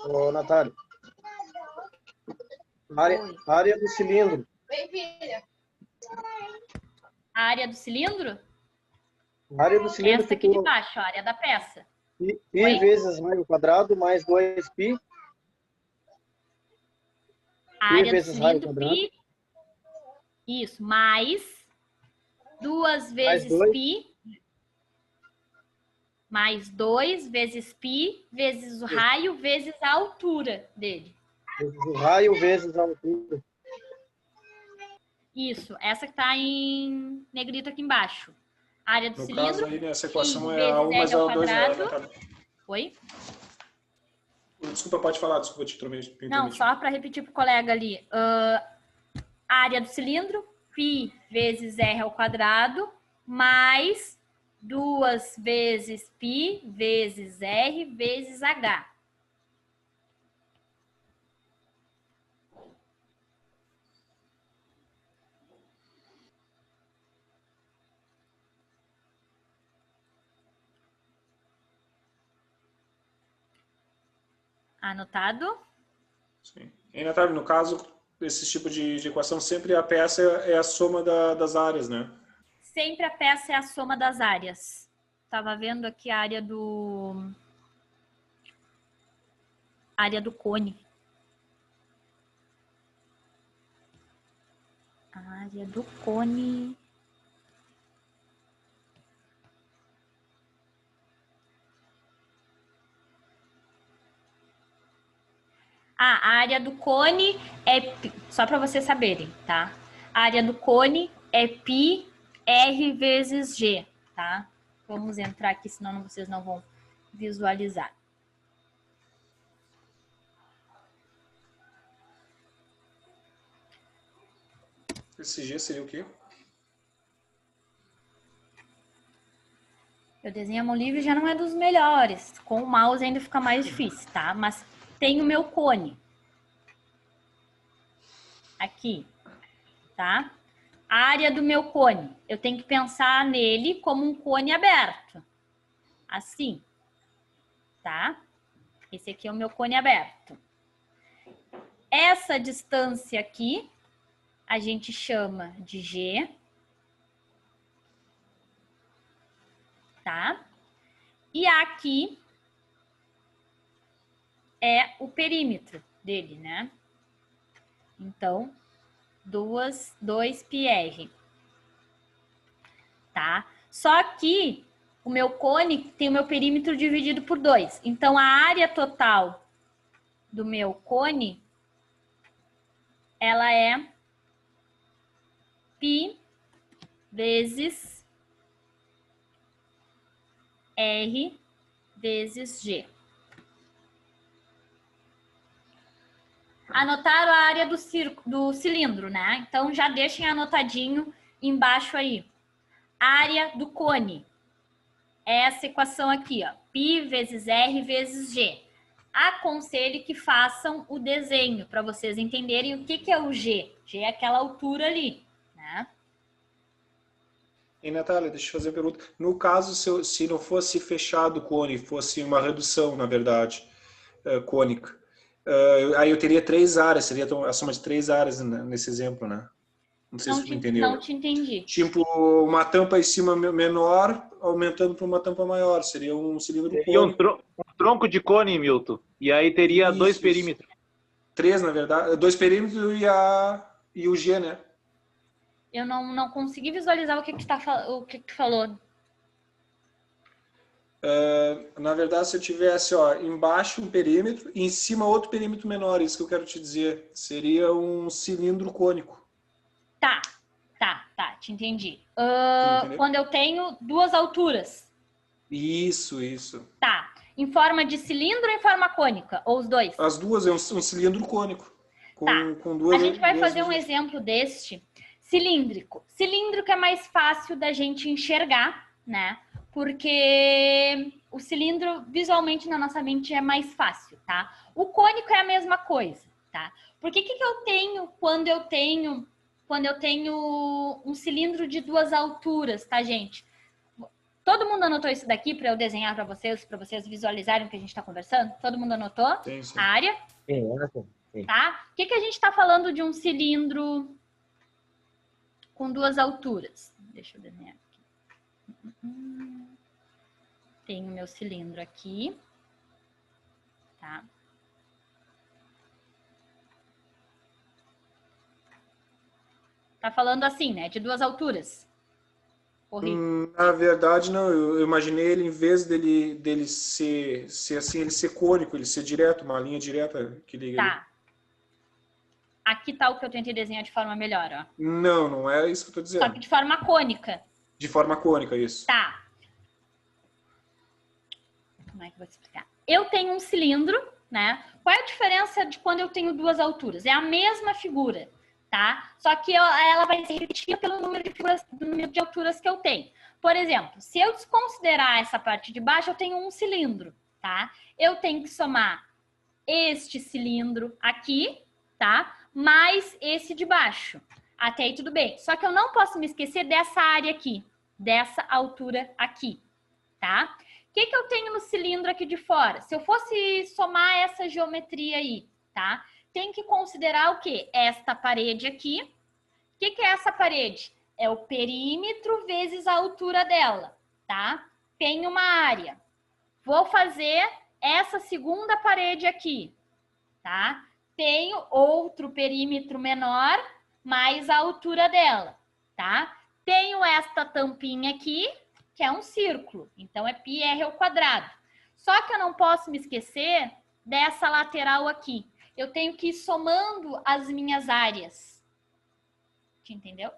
Ô, Natália. A área do cilindro. A área do cilindro? A área do cilindro essa aqui de baixo, a área da peça. π vezes r ao quadrado mais 2π. A área do vezes r ao cilindro, quadrado. π. Isso, mais 2 vezes Mais 2. π. Mais 2 vezes π vezes o raio vezes a altura dele. Vezes o raio vezes a altura. Isso, essa que está em negrito aqui embaixo. A área do No cilindro. caso aí, né, essa equação π é A1 vezes mais r ao A2, né, quadrado. Natália? Oi? Desculpa, pode falar, desculpa te interromper. Não, só para repetir para o colega ali. A área do cilindro, π vezes r ao quadrado, mais 2 vezes π vezes r vezes h. Anotado? Sim. E, Natália, no caso, esse tipo de equação, sempre a peça é a soma das áreas, né? Sempre a peça é a soma das áreas. Estava vendo aqui a área do cone. A área do cone. A área do cone é... Só para vocês saberem, tá? A área do cone é π r vezes g, tá? Vamos entrar aqui, senão vocês não vão visualizar. Esse G seria o quê? Eu desenho a mão livre já não é dos melhores. Com o mouse ainda fica mais difícil, tá? Mas tem o meu cone. Aqui, tá? a área do meu cone. Eu tenho que pensar nele como um cone aberto. Assim, tá? Esse aqui é o meu cone aberto. Essa distância aqui, a gente chama de G. Tá? E aqui é o perímetro dele, né? Então, 2πr. Tá? Só que o meu cone tem o meu perímetro dividido por 2. Então, a área total do meu cone, ela é π vezes R vezes G. Anotaram a área do cilindro, né? Então, já deixem anotadinho embaixo aí. Área do cone. Essa equação aqui, ó. Π vezes R vezes G. Aconselho que façam o desenho para vocês entenderem o que é o G. G é aquela altura ali, né? E, Natália, deixa eu fazer uma pergunta. No caso, se não fosse fechado o cone, fosse uma redução, na verdade, cônica, aí eu teria 3 áreas, seria a soma de 3 áreas nesse exemplo, né? Não sei se tu entendeu. Não te entendi. Tipo, uma tampa em cima menor, aumentando para uma tampa maior. Seria um cilindro cônico. Um tronco de cone, Milton. E aí teria 2 perímetros. 3, na verdade. 2 perímetros e o G, né? Eu não consegui visualizar o que tu falou. Na verdade, se eu tivesse, ó, embaixo um perímetro e em cima outro perímetro menor, isso que eu quero te dizer. Seria um cilindro cônico. Tá, te entendi. Entendeu? Quando eu tenho 2 alturas. Isso. Tá. Em forma de cilindro ou em forma cônica? Ou os dois? As duas, é um cilindro cônico. Com duas, a gente vai fazer um exemplo deste cilíndrico. Cilíndrico é mais fácil da gente enxergar, né? Porque o cilindro, visualmente, na nossa mente é mais fácil, tá? O cônico é a mesma coisa, tá? Porque que eu tenho quando eu tenho um cilindro de 2 alturas, tá, gente? Todo mundo anotou isso daqui para eu desenhar para vocês visualizarem o que a gente está conversando? Todo mundo anotou? Sim. A área? Sim. Tá? O que a gente está falando de um cilindro com 2 alturas? Deixa eu desenhar aqui. Tenho meu cilindro aqui. Tá? Tá falando assim, né? De 2 alturas. Na verdade, não. Eu imaginei ele, em vez dele ser assim, ele ser cônico, ele ser direto, uma linha direta que liga. Tá. Aqui tá o que eu tentei desenhar de forma melhor, ó. Não é isso que eu tô dizendo. Só que de forma cônica. De forma cônica, isso. Tá. Como é que eu vou te explicar? Eu tenho um cilindro, né? Qual é a diferença de quando eu tenho 2 alturas? É a mesma figura, tá? Só que ela vai ser repetida pelo número de alturas que eu tenho. Por exemplo, se eu desconsiderar essa parte de baixo, eu tenho um cilindro, tá? Eu tenho que somar este cilindro aqui, tá? Mais esse de baixo. Até aí tudo bem. Só que eu não posso me esquecer dessa área aqui, dessa altura aqui, tá? O que eu tenho no cilindro aqui de fora? Se eu fosse somar essa geometria aí, tá? Tem que considerar o quê? Esta parede aqui. O que é essa parede? É o perímetro vezes a altura dela, tá? Tem uma área. Vou fazer essa segunda parede aqui, tá? Tenho outro perímetro menor, mais a altura dela, tá? Tenho esta tampinha aqui, que é um círculo. Então, é πr ao quadrado. Só que eu não posso me esquecer dessa lateral aqui. Eu tenho que ir somando as minhas áreas. Entendeu?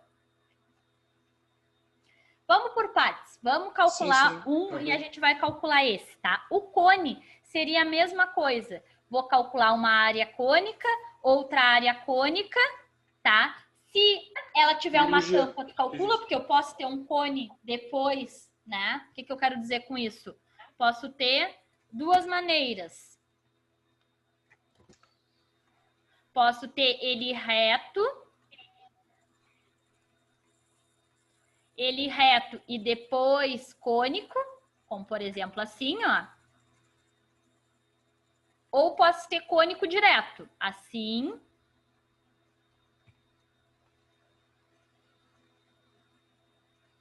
Vamos por partes. Vamos calcular e a gente vai calcular esse, tá? O cone seria a mesma coisa. Vou calcular uma área cônica, outra área cônica, tá? Se ela tiver uma tampa, tu calcula, porque eu posso ter um cone depois, né? O que eu quero dizer com isso? Posso ter 2 maneiras. Posso ter ele reto ele reto e depois cônico, como por exemplo assim, ó. Ou posso ter cônico direto, assim.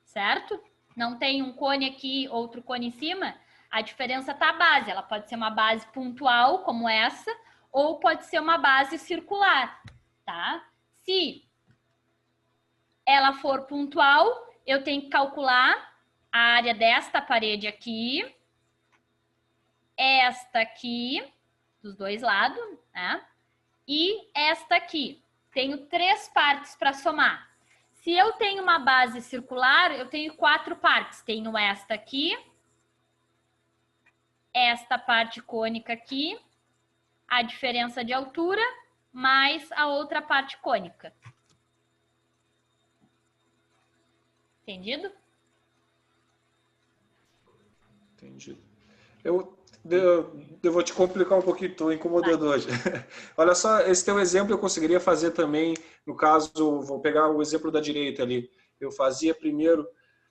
Certo? Não tem um cone aqui, outro cone em cima. A diferença tá a base. Ela pode ser uma base pontual, como essa, ou pode ser uma base circular, tá? Se ela for pontual, eu tenho que calcular a área desta parede aqui, esta aqui, dos dois lados, né? E esta aqui. Tenho 3 partes para somar. Se eu tenho uma base circular, eu tenho 4 partes. Tenho esta aqui, esta parte cônica aqui, a diferença de altura, mais a outra parte cônica. Entendido? Entendido. Eu vou te complicar um pouquinho, estou incomodando hoje. Olha só, esse teu exemplo eu conseguiria fazer também, no caso, vou pegar o exemplo da direita ali. Eu fazia primeiro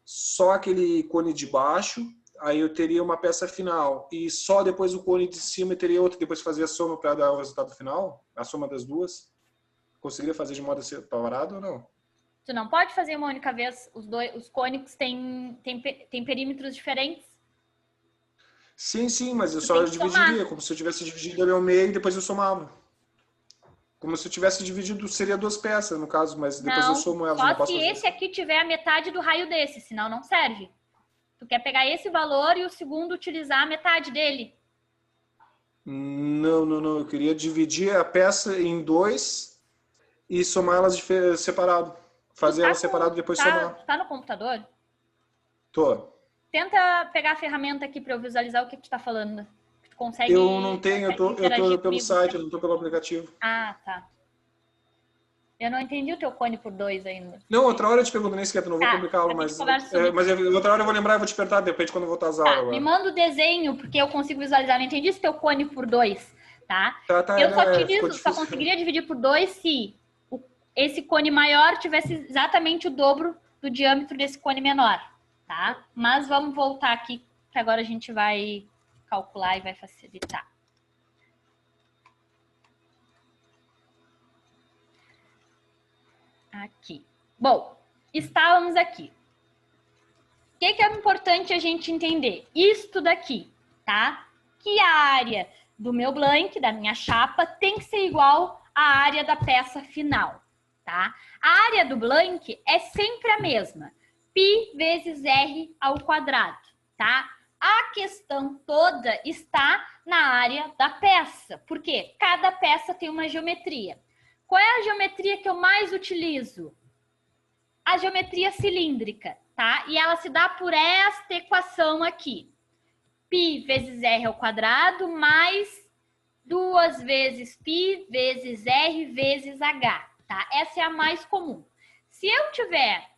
só aquele cone de baixo, aí eu teria uma peça final, e só depois o cone de cima eu teria outro, depois fazia a soma para dar o resultado final, a soma das duas. Conseguiria fazer de modo separado ou não? Tu não pode fazer uma única vez. Os cônicos têm perímetros diferentes. Sim, mas eu só dividiria, como se eu tivesse dividido ali ao meio e depois eu somava. Como se eu tivesse dividido, seria 2 peças, no caso, mas depois eu somo elas. Só se esse aqui tiver a metade do raio desse, senão não serve. Tu quer pegar esse valor e o segundo utilizar a metade dele. Não. Eu queria dividir a peça em 2 e somar elas separado. Fazer elas separado e depois somar. Tá no computador? Tô. Tenta pegar a ferramenta aqui para eu visualizar o que tu tá falando. Tu consegue. Eu não tenho, eu tô pelo comigo. site, eu não tô pelo aplicativo. Ah, tá. Eu não entendi o teu cone por 2 ainda. Não, outra hora eu te pergunto, nem sequer, não vou complicá-lo, mas outra hora eu vou lembrar e vou te perguntar, depende quando eu voltar às aulas. Me manda o desenho, porque eu consigo visualizar. Não entendi esse teu cone por 2, tá? Tá, eu só conseguiria dividir por 2 se esse cone maior tivesse exatamente o dobro do diâmetro desse cone menor, tá? Mas vamos voltar aqui, que agora a gente vai calcular e vai facilitar. Aqui. Bom, estávamos aqui. O que é importante a gente entender? Isto daqui, tá? Que a área do meu blank, da minha chapa, tem que ser igual à área da peça final, tá? A área do blank é sempre a mesma. Π vezes R ao quadrado, tá? A questão toda está na área da peça, porque cada peça tem uma geometria. Qual é a geometria que eu mais utilizo? A geometria cilíndrica, tá? E ela se dá por esta equação aqui. Π vezes R ao quadrado mais 2 vezes π vezes R vezes H, tá? Essa é a mais comum. Se eu tiver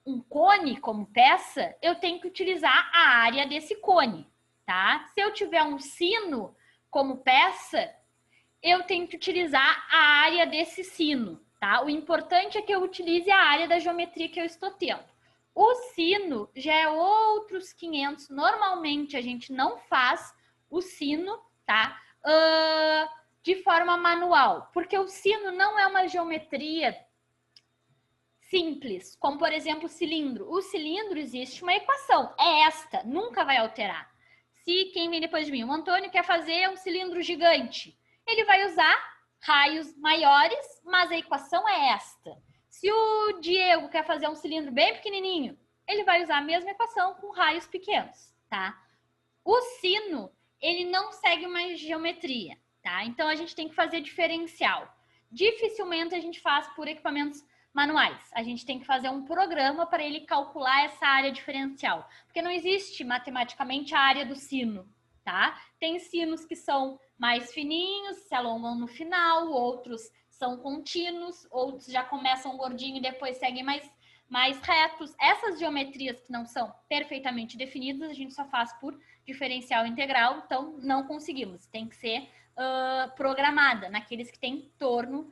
um cone como peça, eu tenho que utilizar a área desse cone, tá? Se eu tiver um sino como peça, eu tenho que utilizar a área desse sino, tá? O importante é que eu utilize a área da geometria que eu estou tendo. O sino já é outros 500. Normalmente a gente não faz o sino, tá? De forma manual, porque o sino não é uma geometria simples, como por exemplo o cilindro. O cilindro existe uma equação, é esta, nunca vai alterar. Se quem vem depois de mim, o Antônio quer fazer um cilindro gigante, ele vai usar raios maiores, mas a equação é esta. Se o Diego quer fazer um cilindro bem pequenininho, ele vai usar a mesma equação com raios pequenos, tá? O sino, ele não segue uma geometria, tá? Então a gente tem que fazer diferencial. Dificilmente a gente faz por equipamentos manuais. A gente tem que fazer um programa para ele calcular essa área diferencial, porque não existe matematicamente a área do sino, tá? Tem sinos que são mais fininhos, se alongam no final, outros são contínuos, outros já começam gordinho e depois seguem mais retos. Essas geometrias que não são perfeitamente definidas, a gente só faz por diferencial integral, então não conseguimos. Tem que ser programada naqueles que têm torno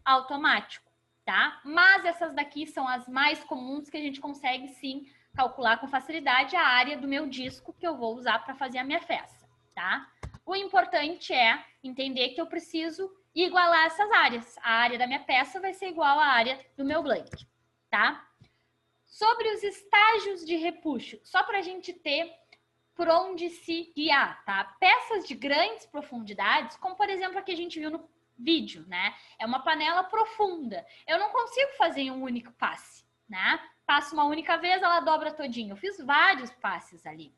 automático, tá? Mas essas daqui são as mais comuns que a gente consegue, sim, calcular com facilidade a área do meu disco que eu vou usar para fazer a minha peça, tá? O importante é entender que eu preciso igualar essas áreas. A área da minha peça vai ser igual à área do meu blank, tá? Sobre os estágios de repuxo, só para a gente ter por onde se guiar, tá? Peças de grandes profundidades, como por exemplo a que a gente viu no vídeo, né? É uma panela profunda. Eu não consigo fazer em um único passe, né? Passo uma única vez, ela dobra todinho. Eu fiz vários passes ali.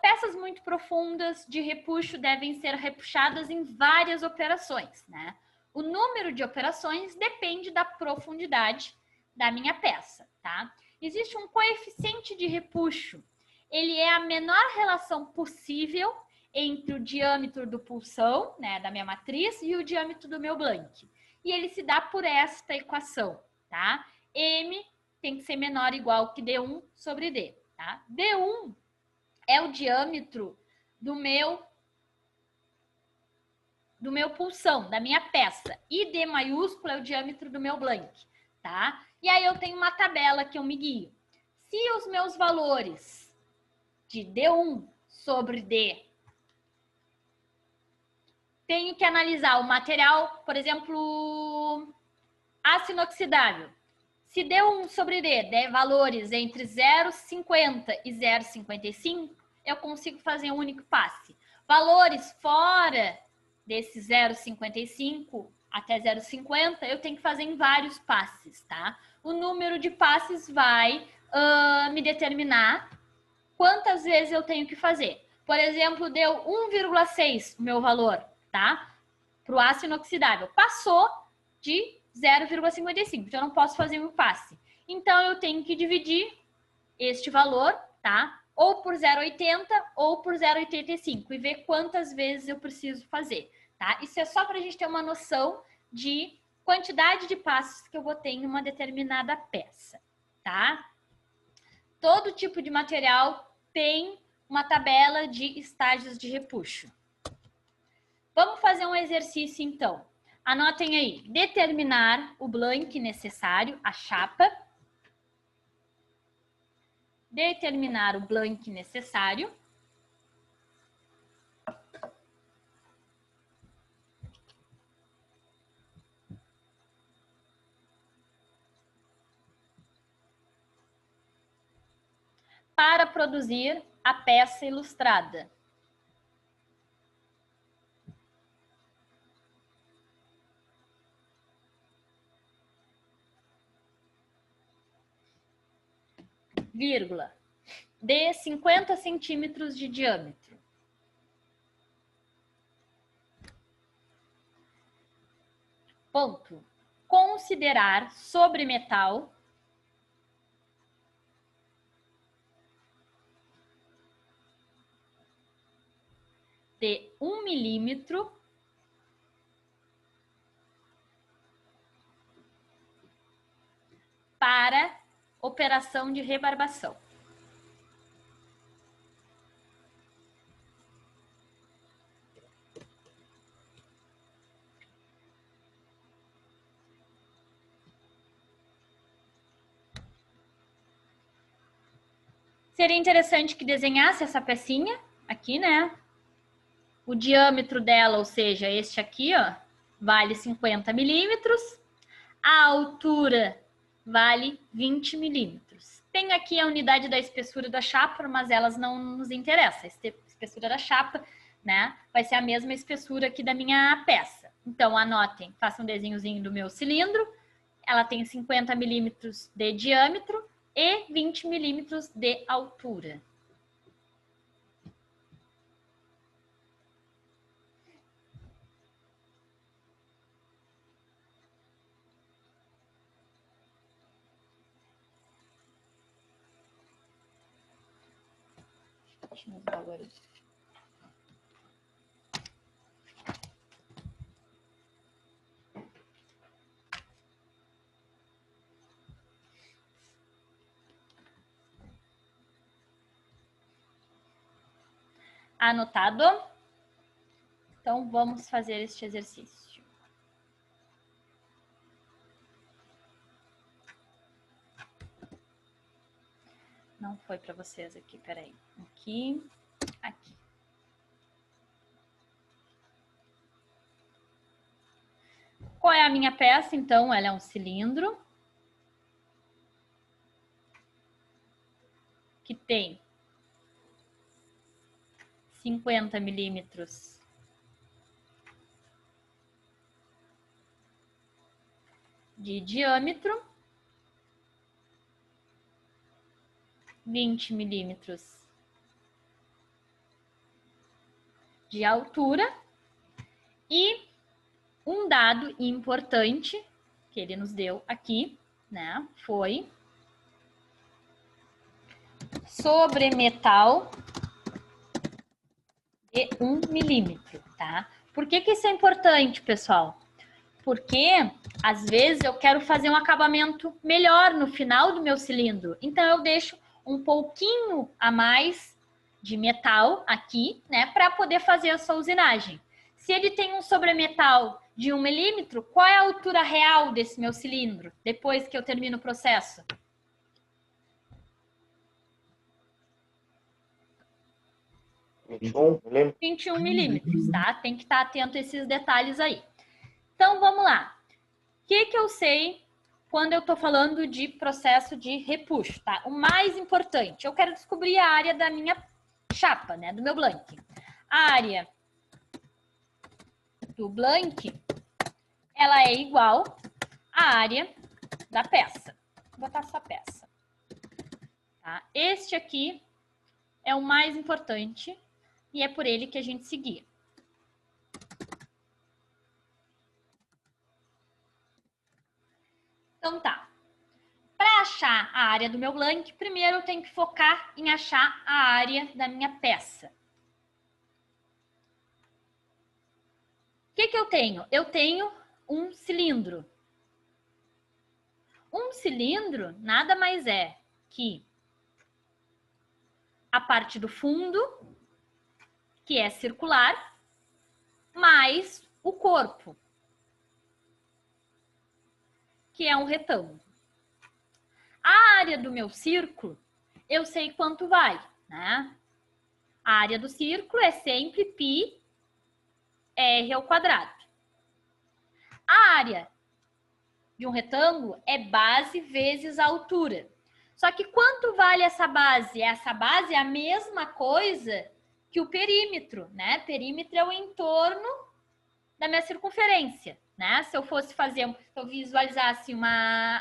Peças muito profundas de repuxo devem ser repuxadas em várias operações, né? O número de operações depende da profundidade da minha peça, tá? Existe um coeficiente de repuxo. Ele é a menor relação possível entre o diâmetro do pulsão, né, da minha matriz, e o diâmetro do meu blank. E ele se dá por esta equação, tá? M tem que ser menor ou igual que D1 sobre D, tá? D1 é o diâmetro do meu pulsão, da minha peça. E D maiúsculo é o diâmetro do meu blank, tá? E aí eu tenho uma tabela que eu me guio. Se os meus valores de D1 sobre D, tenho que analisar o material, por exemplo, aço inoxidável. Se D1 sobre D der valores entre 0,50 e 0,55, eu consigo fazer um único passe. Valores fora desse 0,55 até 0,50, eu tenho que fazer em vários passes, tá? O número de passes vai me determinar quantas vezes eu tenho que fazer. Por exemplo, deu 1,6 o meu valor, tá? Para o aço inoxidável. Passou de 0,55. Então, eu não posso fazer um passe. Então, eu tenho que dividir este valor, tá? Ou por 0,80 ou por 0,85 e ver quantas vezes eu preciso fazer, tá? Isso é só para a gente ter uma noção de quantidade de passos que eu vou ter em uma determinada peça, tá? Todo tipo de material tem uma tabela de estágios de repuxo. Vamos fazer um exercício, então. Anotem aí. Determinar o blank necessário, a chapa. Determinar o blank necessário. Para produzir a peça ilustrada. Vírgula, de 50 centímetros de diâmetro. Ponto. Considerar sobre metal de 1 milímetro para operação de rebarbação. Seria interessante que desenhasse essa pecinha aqui, né? O diâmetro dela, ou seja, este aqui, ó, vale 50 milímetros. A altura vale 20 milímetros. Tem aqui a unidade da espessura da chapa, mas elas não nos interessam. A espessura da chapa, né, vai ser a mesma espessura aqui da minha peça. Então, anotem, façam um desenhozinho do meu cilindro. Ela tem 50 milímetros de diâmetro e 20 milímetros de altura. Os valores. Anotado? Então, vamos fazer este exercício. Não foi para vocês aqui, peraí. Aqui, aqui. Qual é a minha peça? Então, ela é um cilindro que tem 50 milímetros de diâmetro, 20 milímetros de altura e um dado importante que ele nos deu aqui, né, foi sobremetal de 1 milímetro, tá? Por que que isso é importante, pessoal? Porque, às vezes, eu quero fazer um acabamento melhor no final do meu cilindro. Então, eu deixo um pouquinho a mais de metal aqui, né, para poder fazer essa usinagem. Se ele tem um sobremetal de 1 milímetro, qual é a altura real desse meu cilindro, depois que eu termino o processo? 21 milímetros, tá? Tem que estar atento a esses detalhes aí. Então, vamos lá. O que que eu sei quando eu estou falando de processo de repuxo, tá? O mais importante, eu quero descobrir a área da minha chapa, né? Do meu blank. A área do blank, ela é igual à área da peça. Vou botar só peça. Tá? Este aqui é o mais importante e é por ele que a gente seguia. Então tá. Para achar a área do meu blank, primeiro eu tenho que focar em achar a área da minha peça. O que que eu tenho? Eu tenho um cilindro. Um cilindro nada mais é que a parte do fundo, que é circular, mais o corpo, que é um retângulo. A área do meu círculo, eu sei quanto vai, né? A área do círculo é sempre πr². A área de um retângulo é base vezes a altura. Só que quanto vale essa base? Essa base é a mesma coisa que o perímetro, né? Perímetro é o entorno da minha circunferência, né? Se eu fosse fazer, se eu visualizasse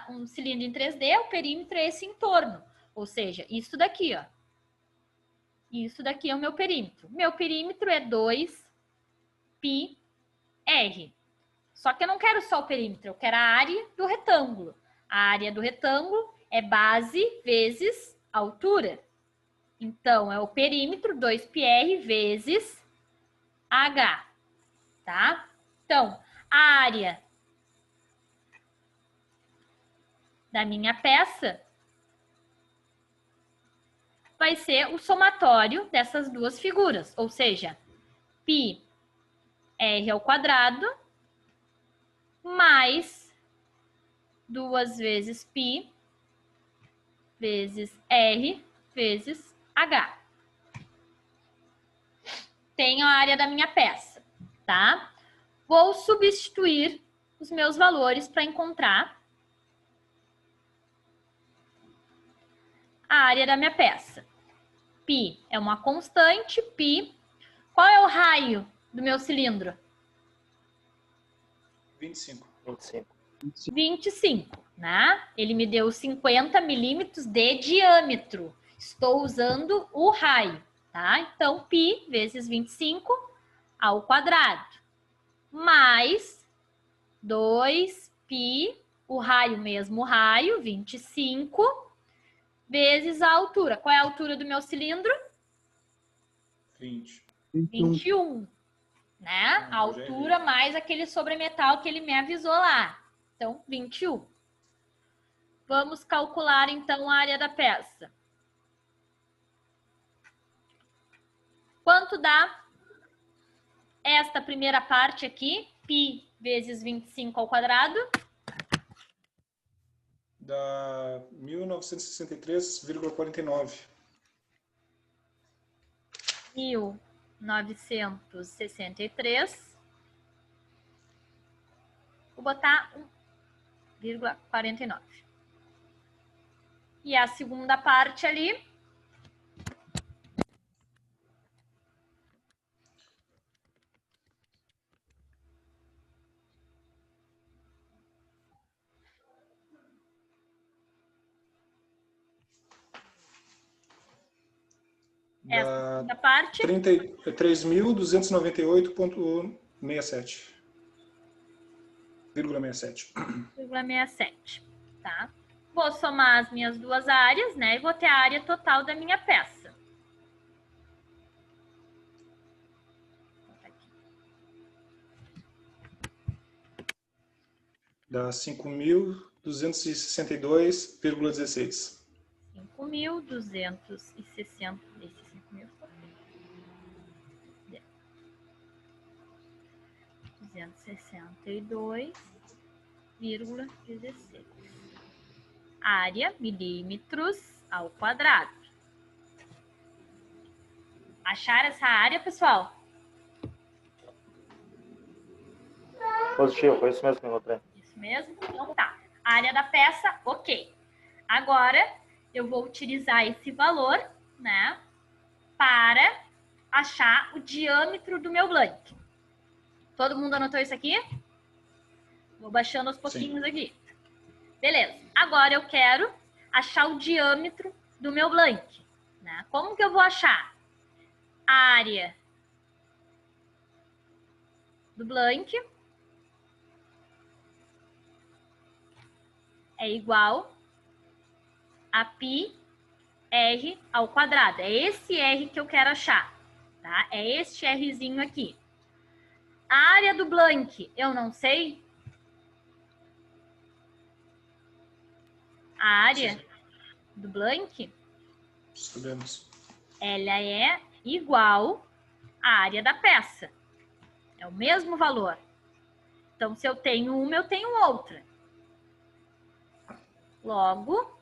um cilindro em 3D, o perímetro é esse entorno. Ou seja, isso daqui, ó. Isso daqui é o meu perímetro. Meu perímetro é 2πr. Só que eu não quero só o perímetro, eu quero a área do retângulo. A área do retângulo é base vezes altura. Então, é o perímetro 2πr vezes h, tá? Então, a área da minha peça vai ser o somatório dessas duas figuras, ou seja, πr² mais 2 vezes π vezes r vezes h. Tenho a área da minha peça, tá? Vou substituir os meus valores para encontrar a área da minha peça. Π é uma constante, π. Qual é o raio do meu cilindro? 25. 25, né? Ele me deu 50 milímetros de diâmetro. Estou usando o raio, tá? Então, π vezes 25 ao quadrado. Mais 2π, o raio mesmo, o raio, 25, vezes a altura. Qual é a altura do meu cilindro? 20. 21, né? A altura mais aquele sobremetal que ele me avisou lá. Então, 21. Vamos calcular, então, a área da peça. Quanto dá esta primeira parte aqui? Π vezes 25 ao quadrado. dá 1963,49. 1963. Vou botar 1,49. E a segunda parte ali. Essa segunda parte. 3.298,67. 0,67, tá? Vou somar as minhas duas áreas, né? E vou ter a área total da minha peça. Dá 5.262,16. 5.260. Esse 5.000 foi. 262,16. Área, milímetros ao quadrado. Acharam essa área, pessoal? Positivo, foi isso mesmo que eu encontrei. Isso mesmo? Então tá. Área da peça, ok. Agora, eu vou utilizar esse valor, né, para achar o diâmetro do meu blank. Todo mundo anotou isso aqui? Vou baixando aos pouquinhos aqui. Beleza. Agora eu quero achar o diâmetro do meu blank, né? Como que eu vou achar? A área do blank é igual a πr ao quadrado. É esse R que eu quero achar, tá? É este Rzinho aqui. A área do blank, eu não sei. A área do blank, Sabemos. ela é igual à área da peça. É o mesmo valor. Então, se eu tenho uma, eu tenho outra. Logo,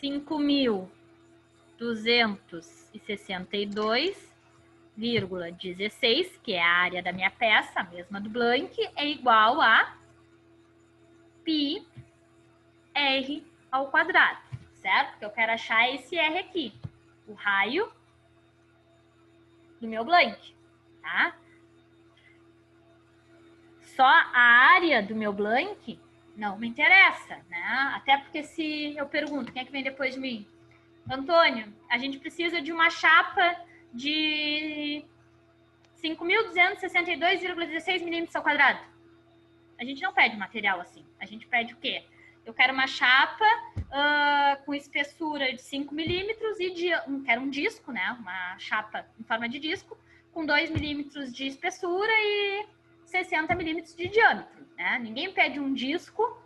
$5.262,16, que é a área da minha peça, a mesma do blank, é igual a πr ao quadrado, certo? Porque eu quero achar esse R aqui, o raio do meu blank, tá? Só a área do meu blank não me interessa, né? Até porque se eu pergunto, quem é que vem depois de mim? Antônio, a gente precisa de uma chapa de 5.262,16 milímetros ao quadrado. A gente não pede material assim. A gente pede o quê? Eu quero uma chapa com espessura de 5 milímetros e quero um disco, né? Uma chapa em forma de disco com 2 milímetros de espessura e 60 milímetros de diâmetro, né? Ninguém pede um disco,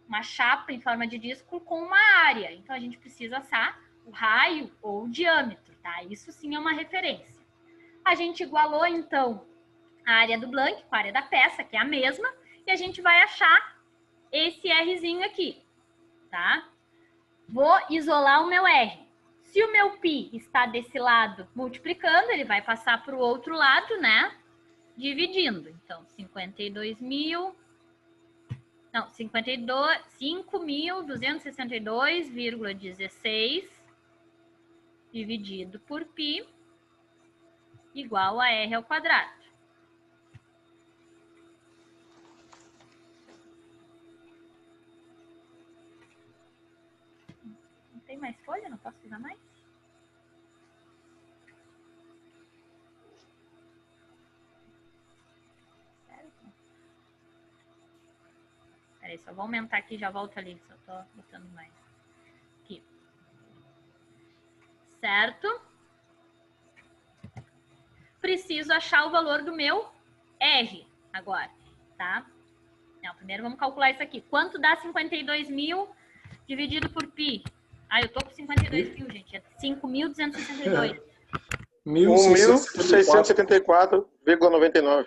uma chapa em forma de disco com uma área. Então, a gente precisa achar o raio ou o diâmetro, tá? Isso sim é uma referência. A gente igualou, então, a área do blank com a área da peça, que é a mesma, e a gente vai achar esse Rzinho aqui, tá? Vou isolar o meu R. Se o meu π está desse lado multiplicando, ele vai passar para o outro lado, né? Dividindo. Então, 5.262,16 dividido por π igual a R ao quadrado. Não tem mais folha? Não posso usar mais? Peraí, só vou aumentar aqui e já volto ali. Só tô botando mais. Aqui. Certo? Preciso achar o valor do meu R agora, tá? Não, primeiro vamos calcular isso aqui. Quanto dá 52.000 dividido por π? Ah, eu tô com 52.000, gente. É 5.262. 1.674,99.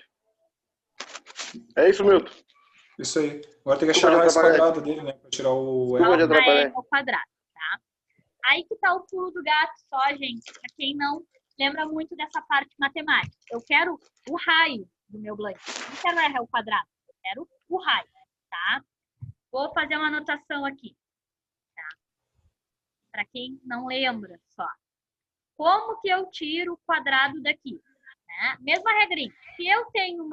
É isso, Milton. Isso aí. Agora tem que Desculpa achar a te raiz atrapalhar. quadrada dele, né? Pra tirar o Desculpa te R. atrapalhar. Ao quadrado, tá? Aí que tá o pulo do gato só, gente. Pra quem não lembra muito dessa parte matemática. Eu quero o raio do meu blank. Não quero R ao quadrado. Eu quero o raio, tá? Vou fazer uma anotação aqui, tá? Para quem não lembra só. Como que eu tiro o quadrado daqui? Né? Mesma regrinha. Se eu tenho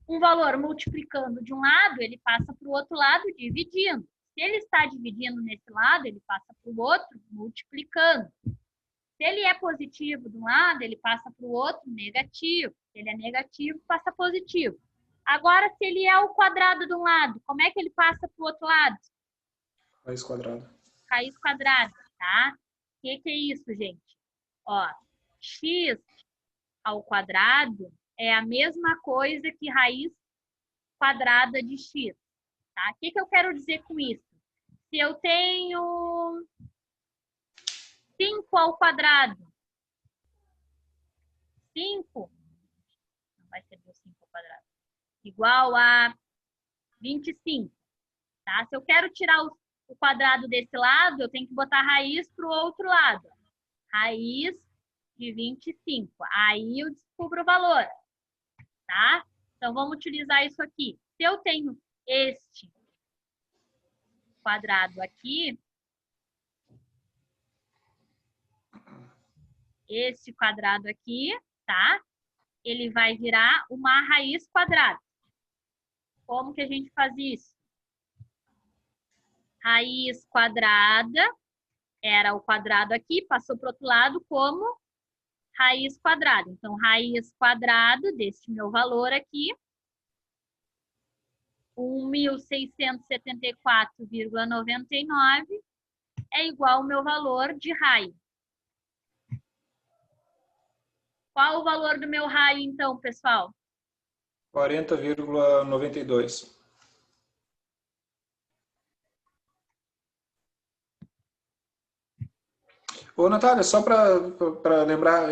um valor multiplicando de um lado, ele passa para o outro lado dividindo. Se ele está dividindo nesse lado, ele passa para o outro multiplicando. Se ele é positivo de um lado, ele passa para o outro negativo. Se ele é negativo, passa positivo. Agora, se ele é o quadrado de um lado, como é que ele passa para o outro lado? Raiz quadrada. Raiz quadrada, tá? O que é isso, gente? Ó, x ao quadrado é a mesma coisa que raiz quadrada de x, tá? O que eu quero dizer com isso? Se eu tenho 5 ao quadrado, 5, não vai ser 5 ao quadrado, igual a 25, tá? Se eu quero tirar o quadrado desse lado, eu tenho que botar raiz para o outro lado. Raiz de 25. Aí eu descubro o valor, tá? Então, vamos utilizar isso aqui. Se eu tenho este quadrado aqui, esse quadrado aqui, tá? Ele vai virar uma raiz quadrada. Como que a gente faz isso? Raiz quadrada era o quadrado aqui, passou para o outro lado como raiz quadrada. Então, raiz quadrada deste meu valor aqui, 1.674,99 é igual ao meu valor de raio. Qual o valor do meu raio, então, pessoal? 40,92. Ô, Natália, só para lembrar,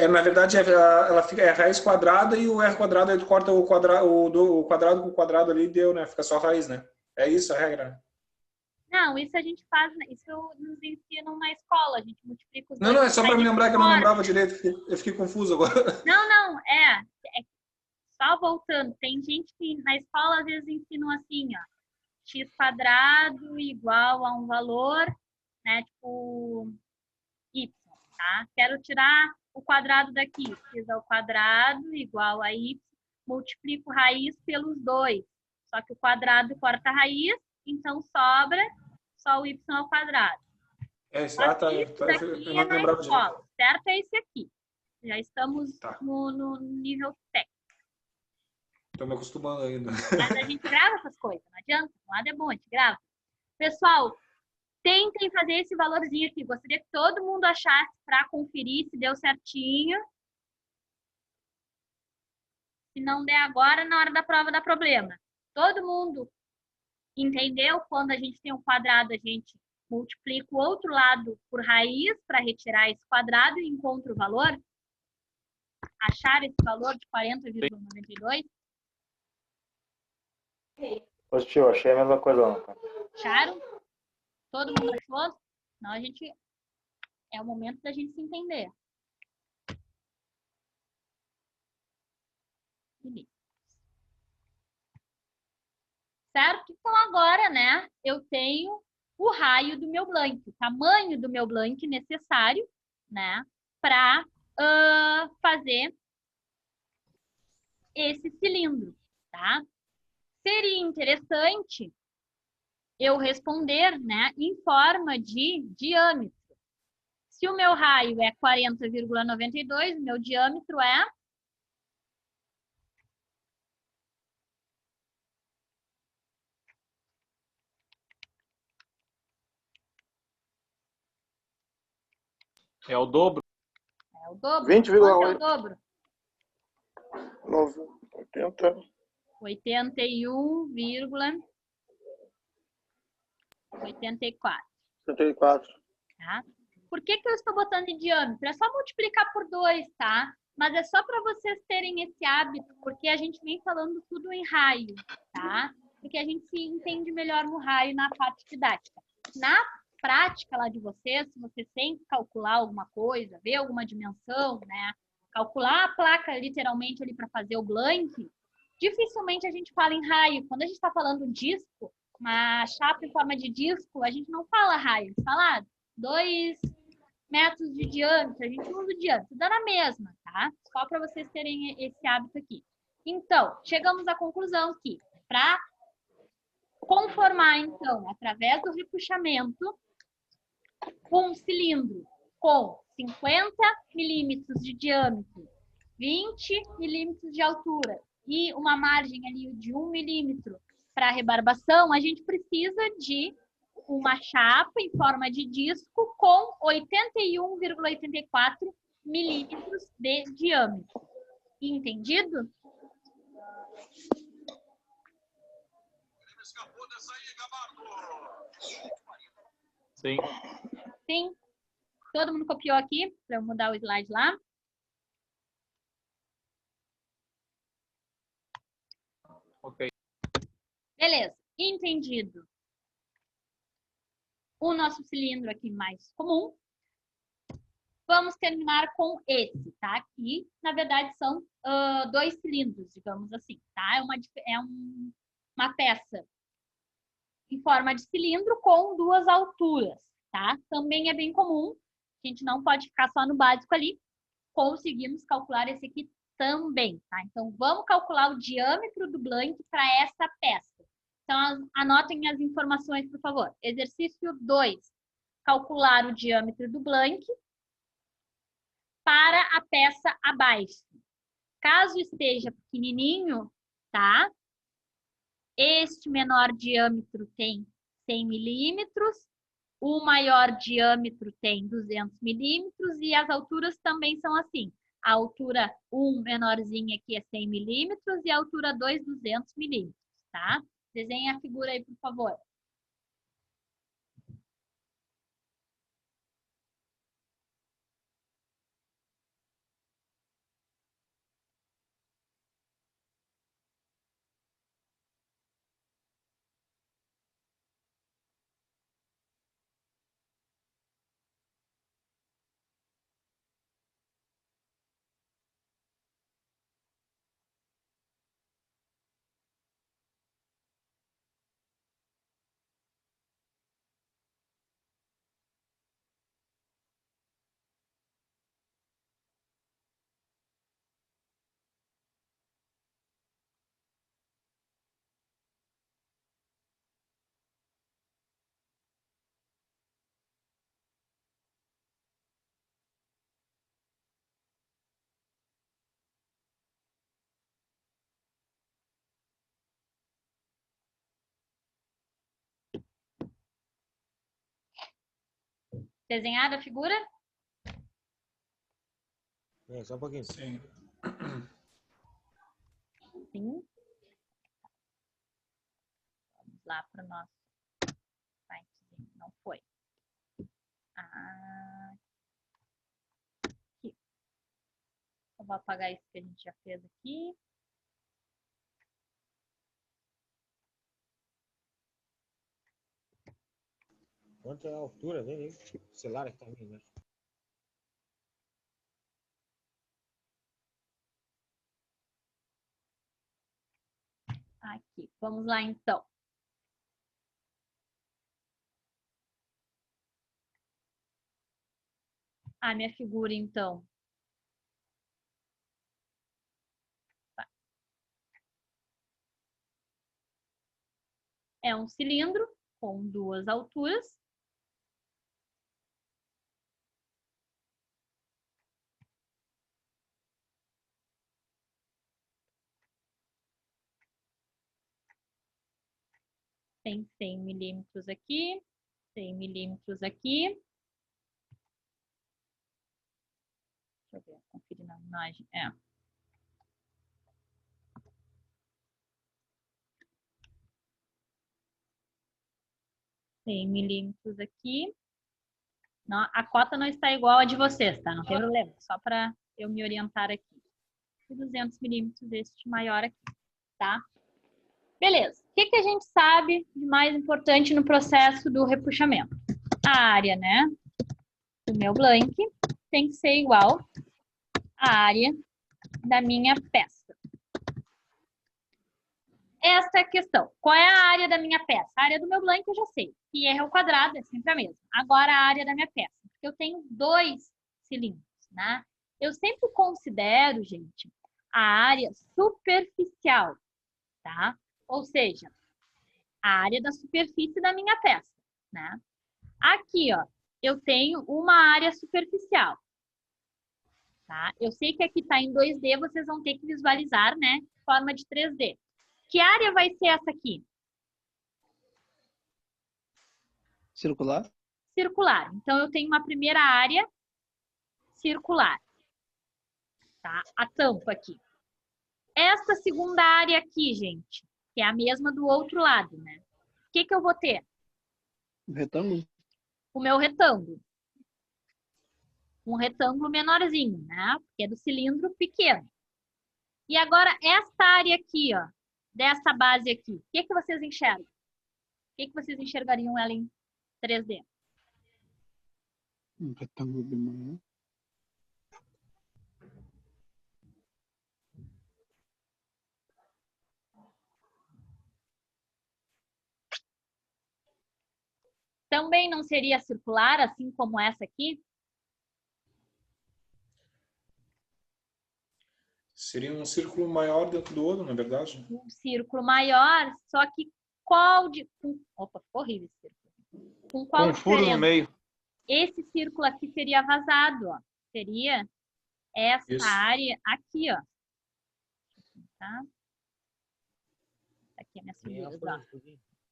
na verdade ela fica a raiz quadrada e o R quadrado ele corta o quadrado com o quadrado ali e deu, né? Fica só raiz, né? É isso a regra? Não, isso a gente faz, isso nos ensinam na escola, a gente multiplica os Não, dois. é só para me lembrar que eu não lembrava direito, eu fiquei confuso agora. Não, é só voltando, tem gente que na escola às vezes ensinam assim, ó, x quadrado igual a um valor, né, tipo y, tá? Quero tirar o quadrado daqui, x ao quadrado igual a y, multiplico raiz pelos dois, só que o quadrado corta a raiz, então sobra só o y ao quadrado. Isso daqui eu não é na lembrava escola, direito. certo? É esse aqui. Já estamos Tá. no nível técnico. Estou me acostumando ainda. Mas a gente grava essas coisas, não adianta. O lado é bom, a gente grava. Pessoal, tentem fazer esse valorzinho aqui. Gostaria que todo mundo achasse para conferir se deu certinho. Se não der agora, na hora da prova dá problema. Todo mundo entendeu? Quando a gente tem um quadrado, a gente multiplica o outro lado por raiz para retirar esse quadrado e encontra o valor. Achar esse valor de 40,92. Positivo, achei a mesma coisa, não, cara. Acharam? Todo mundo achou? Não, é o momento da gente se entender. Beleza. Certo? Então agora, né, eu tenho o raio do meu blank, o tamanho do meu blank necessário, né, para fazer esse cilindro, tá? Seria interessante eu responder, né, em forma de diâmetro. Se o meu raio é 40,92, o meu diâmetro é... É o dobro. É o dobro. 20,8. Quanto é o dobro? 80. 81,84. 74. Tá? Por que eu estou botando em diâmetro? É só multiplicar por 2, tá? mas é só para vocês terem esse hábito, porque a gente vem falando tudo em raio, tá? Porque a gente se entende melhor no raio na parte didática. Na prática lá de vocês, se vocês têm que calcular alguma coisa, ver alguma dimensão, né? Calcular a placa literalmente ali para fazer o blank, dificilmente a gente fala em raio. Quando a gente está falando disco, uma chapa em forma de disco, a gente não fala raio, a gente fala 2 metros de diâmetro, a gente usa o diâmetro, dá na mesma, tá? Só para vocês terem esse hábito aqui. Então, chegamos à conclusão que, para conformar, então, através do repuxamento, um cilindro com 50 milímetros de diâmetro, 20 milímetros de altura e uma margem ali de 1 milímetro para rebarbação, a gente precisa de uma chapa em forma de disco com 81,84 milímetros de diâmetro. Entendido? Sim. Sim. Todo mundo copiou aqui para eu mudar o slide lá? Ok. Beleza. Entendido. O nosso cilindro aqui mais comum. Vamos terminar com esse, tá? Que, na verdade, são 2 cilindros, digamos assim, tá? Uma peça em forma de cilindro com 2 alturas, tá? Também é bem comum. A gente não pode ficar só no básico ali. Conseguimos calcular esse aqui também, tá? Então, vamos calcular o diâmetro do blank para essa peça. Então, anotem as informações, por favor. Exercício 2. Calcular o diâmetro do blank para a peça abaixo. Caso esteja pequenininho, tá? Este menor diâmetro tem 100 milímetros, o maior diâmetro tem 200 milímetros e as alturas também são assim. A altura 1 menorzinha aqui é 100 milímetros e a altura 2, 200 milímetros, tá? Desenhe a figura aí, por favor. Desenhada a figura? Só um pouquinho. Sim. Sim. Vamos lá para o nosso sitezinho. Não foi. Aqui. Eu vou apagar isso que a gente já fez aqui. Quanto é a altura dele? O celular que tá vindo, né? Aqui. Vamos lá, então. A minha figura, então. É um cilindro com 2 alturas. Tem 100 milímetros aqui, 100 milímetros aqui. Deixa eu ver, conferir na imagem. 100 milímetros aqui. Não, a cota não está igual a de vocês, tá? Não tem problema. Só para eu me orientar aqui. 200 milímetros este maior aqui, tá? Beleza. O que a gente sabe de mais importante no processo do repuxamento? A área, né, do meu blank tem que ser igual à área da minha peça. Essa é a questão. Qual é a área da minha peça? A área do meu blank eu já sei. Πr ao quadrado é sempre a mesma. Agora a área da minha peça. Porque eu tenho 2 cilindros, né? Eu sempre considero, gente, a área superficial, tá? Ou seja, a área da superfície da minha peça, né? Aqui, ó, eu tenho uma área superficial, tá? Eu sei que aqui está em 2D, vocês vão ter que visualizar, né? Forma de 3D. Que área vai ser essa aqui? Circular? Circular. Então, eu tenho uma primeira área circular, tá? A tampa aqui. Essa segunda área aqui, gente, que é a mesma do outro lado, né? O que eu vou ter? Um retângulo? O meu retângulo. Um retângulo menorzinho, né? Porque é do cilindro pequeno. E agora, esta área aqui, ó, dessa base aqui, o que vocês enxergam? O que vocês enxergariam ela em 3D? Um retângulo bem maior. Também não seria circular, assim como essa aqui? Seria um círculo maior dentro do outro, na verdade. Um círculo maior, só que qual de... Opa, ficou horrível esse círculo. Com qual Com um furo no diferença? meio. Esse círculo aqui seria vazado, ó. Seria essa Isso. área aqui, ó. Tá? Aqui é minhas figuras, ó.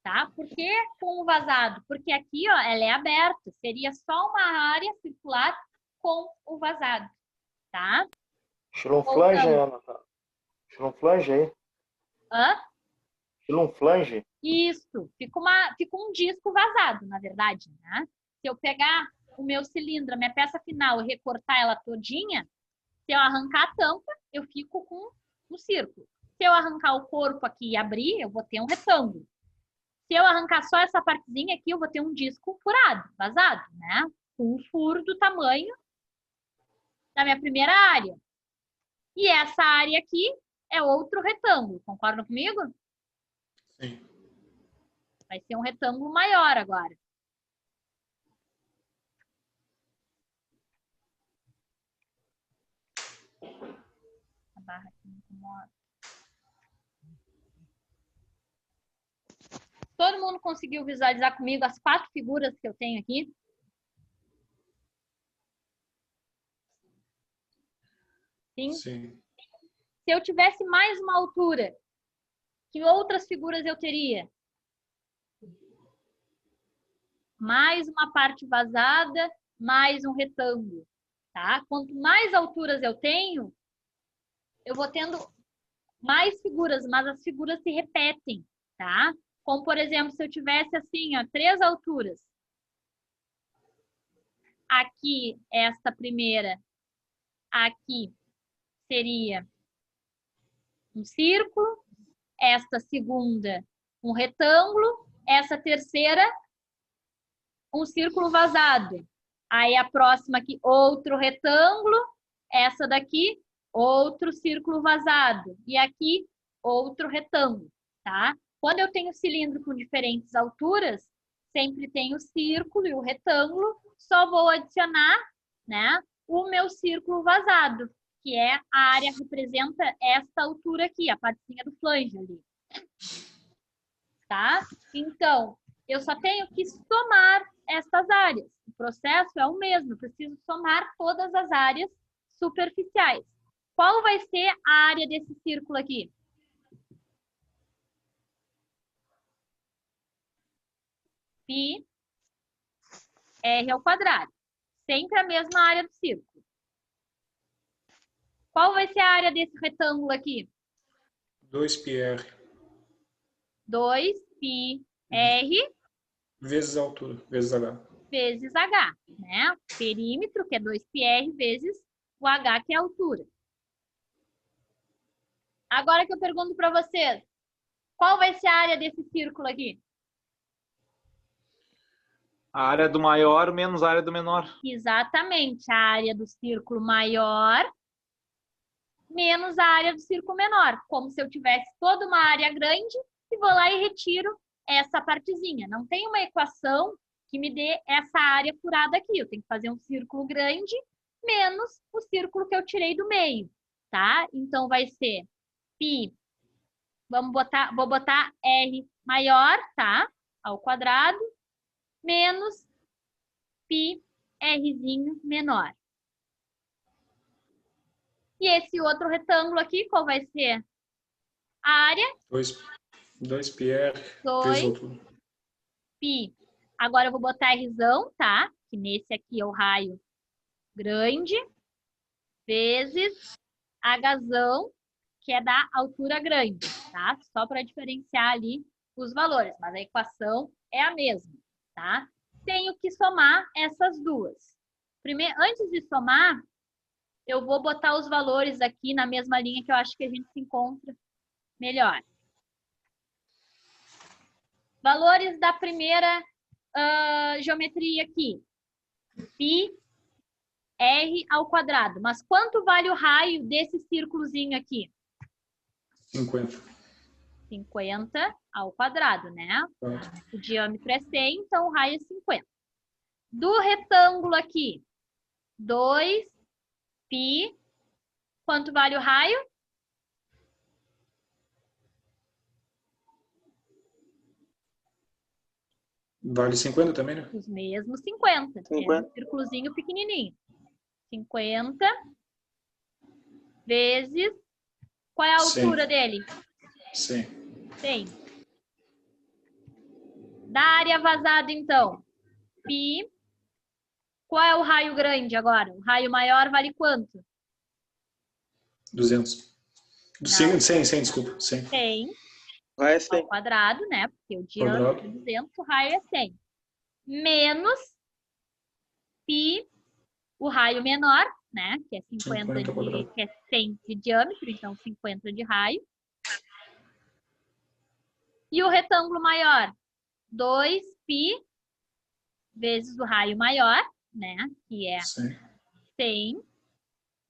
Tá? Por que com o vazado? Porque aqui, ó, ela é aberta. Seria só uma área circular com o vazado, tá? Tira um flange, Ana. Tira um flange aí. Hã? Tira um flange. Isso. Fica um disco vazado, na verdade, né? Se eu pegar o meu cilindro, a minha peça final e recortar ela todinha, se eu arrancar a tampa, eu fico com um círculo. Se eu arrancar o corpo aqui e abrir, eu vou ter um retângulo. Se eu arrancar só essa partezinha aqui, eu vou ter um disco furado, vazado, né? Com um furo do tamanho da minha primeira área. E essa área aqui é outro retângulo. Concordam comigo? Sim. Vai ser um retângulo maior agora. A barra aqui me incomoda. Todo mundo conseguiu visualizar comigo as 4 figuras que eu tenho aqui? Sim? Sim. Se eu tivesse mais uma altura, que outras figuras eu teria? Mais uma parte vazada, mais um retângulo, tá? Quanto mais alturas eu tenho, eu vou tendo mais figuras, mas as figuras se repetem, tá? Como, por exemplo, se eu tivesse assim, ó, 3 alturas. Aqui, esta primeira, aqui seria um círculo, esta segunda, um retângulo, essa terceira, um círculo vazado. Aí a próxima aqui, outro retângulo, essa daqui, outro círculo vazado. E aqui, outro retângulo, tá? Quando eu tenho cilindro com diferentes alturas, sempre tem o círculo e o retângulo, só vou adicionar, né, o meu círculo vazado, que é a área que representa esta altura aqui, a partezinha do flange ali. Tá? Então, eu só tenho que somar estas áreas. O processo é o mesmo, eu preciso somar todas as áreas superficiais. Qual vai ser a área desse círculo aqui? Πr ao quadrado. Sempre a mesma área do círculo. Qual vai ser a área desse retângulo aqui? 2πr. 2πr Vezes a altura, vezes h. vezes h, né? Perímetro, que é 2πr vezes o H, que é a altura. Agora que eu pergunto para vocês, qual vai ser a área desse círculo aqui? A área do maior menos a área do menor. Exatamente, a área do círculo maior menos a área do círculo menor. Como se eu tivesse toda uma área grande e vou lá e retiro essa partezinha. Não tem uma equação que me dê essa área furada aqui. Eu tenho que fazer um círculo grande menos o círculo que eu tirei do meio, tá? Então, vai ser π, vou botar R maior, tá? Ao quadrado, menos π Rzinho menor. E esse outro retângulo aqui, qual vai ser a área? 2 πr vezes 2 altura. π. Agora eu vou botar Rzão, tá? Que nesse aqui é o raio grande, vezes Hzão, que é da altura grande, tá? Só para diferenciar ali os valores, mas a equação é a mesma, tá? Tenho que somar essas duas. Primeiro, antes de somar, eu vou botar os valores aqui na mesma linha que eu acho que a gente se encontra melhor. Valores da primeira geometria aqui. Π R ao quadrado. Mas quanto vale o raio desse círculozinho aqui? 50. 50 ao quadrado, né? Pronto. O diâmetro é 100, então o raio é 50. Do retângulo aqui, 2π. Quanto vale o raio? Vale 50 também, né? Os mesmos 50. 50. É um círculozinho pequenininho. 50 vezes... Qual é a 100. altura dele? 100. 100. Da área vazada, então. Π. Qual é o raio grande agora? O raio maior vale quanto? 200. 100, desculpa. 100. 100 Vai ao ser. quadrado, né? Porque o diâmetro é 200, o raio é 100. Menos π, o raio menor, né? Que é 50 que é 100 de diâmetro, então 50 de raio. E o retângulo maior? 2π vezes o raio maior, né? Que é 100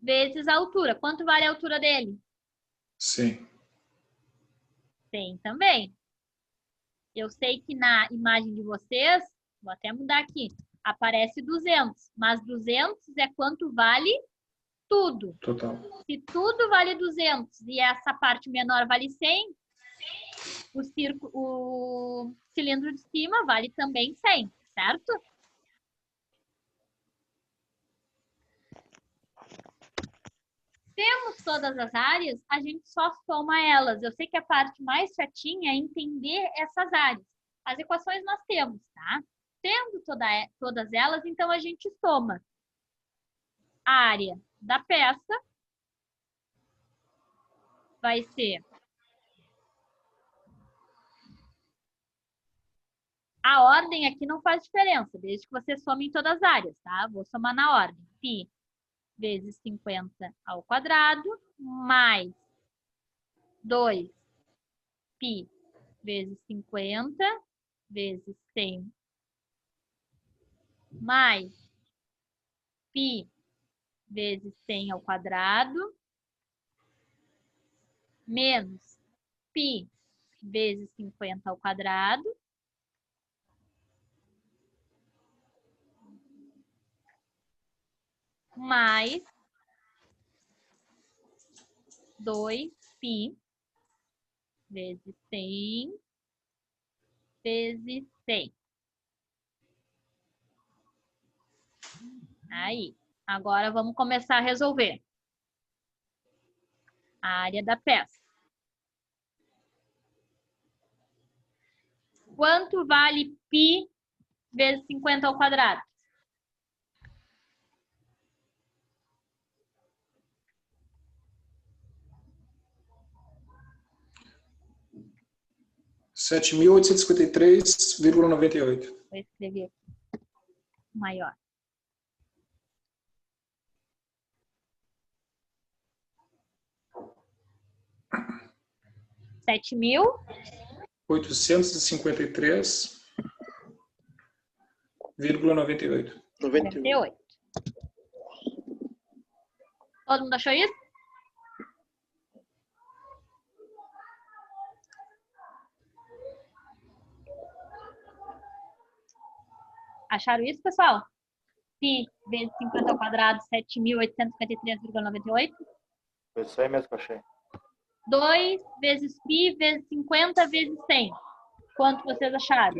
vezes a altura. Quanto vale a altura dele? 100. 100 também. Eu sei que na imagem de vocês, vou até mudar aqui, aparece 200. Mas 200 é quanto vale tudo. Total. Se tudo vale 200 e essa parte menor vale 100, o cilindro de cima vale também 100, certo? Temos todas as áreas, a gente só soma elas. Eu sei que a parte mais chatinha é entender essas áreas. As equações nós temos, tá? Tendo todas elas, então a gente soma a área da peça. Vai ser a ordem aqui não faz diferença, desde que você some em todas as áreas, tá? Vou somar na ordem. Π vezes 50 ao quadrado, mais 2π vezes 50 vezes 100, mais π vezes 100 ao quadrado, menos π vezes 50 ao quadrado, mais 2π vezes 100 vezes 100. Aí, agora vamos começar a resolver. A área da peça. Quanto vale π vezes 50 ao quadrado? 7.853,98. Vou escrever aqui. Maior. 7.853,98. 98. Todo mundo achou isso? Acharam isso, pessoal? Pi vezes 50 ao quadrado, 7.853,98. Foi isso aí mesmo que eu achei. 2 vezes pi vezes 50 vezes 100. Quanto vocês acharam?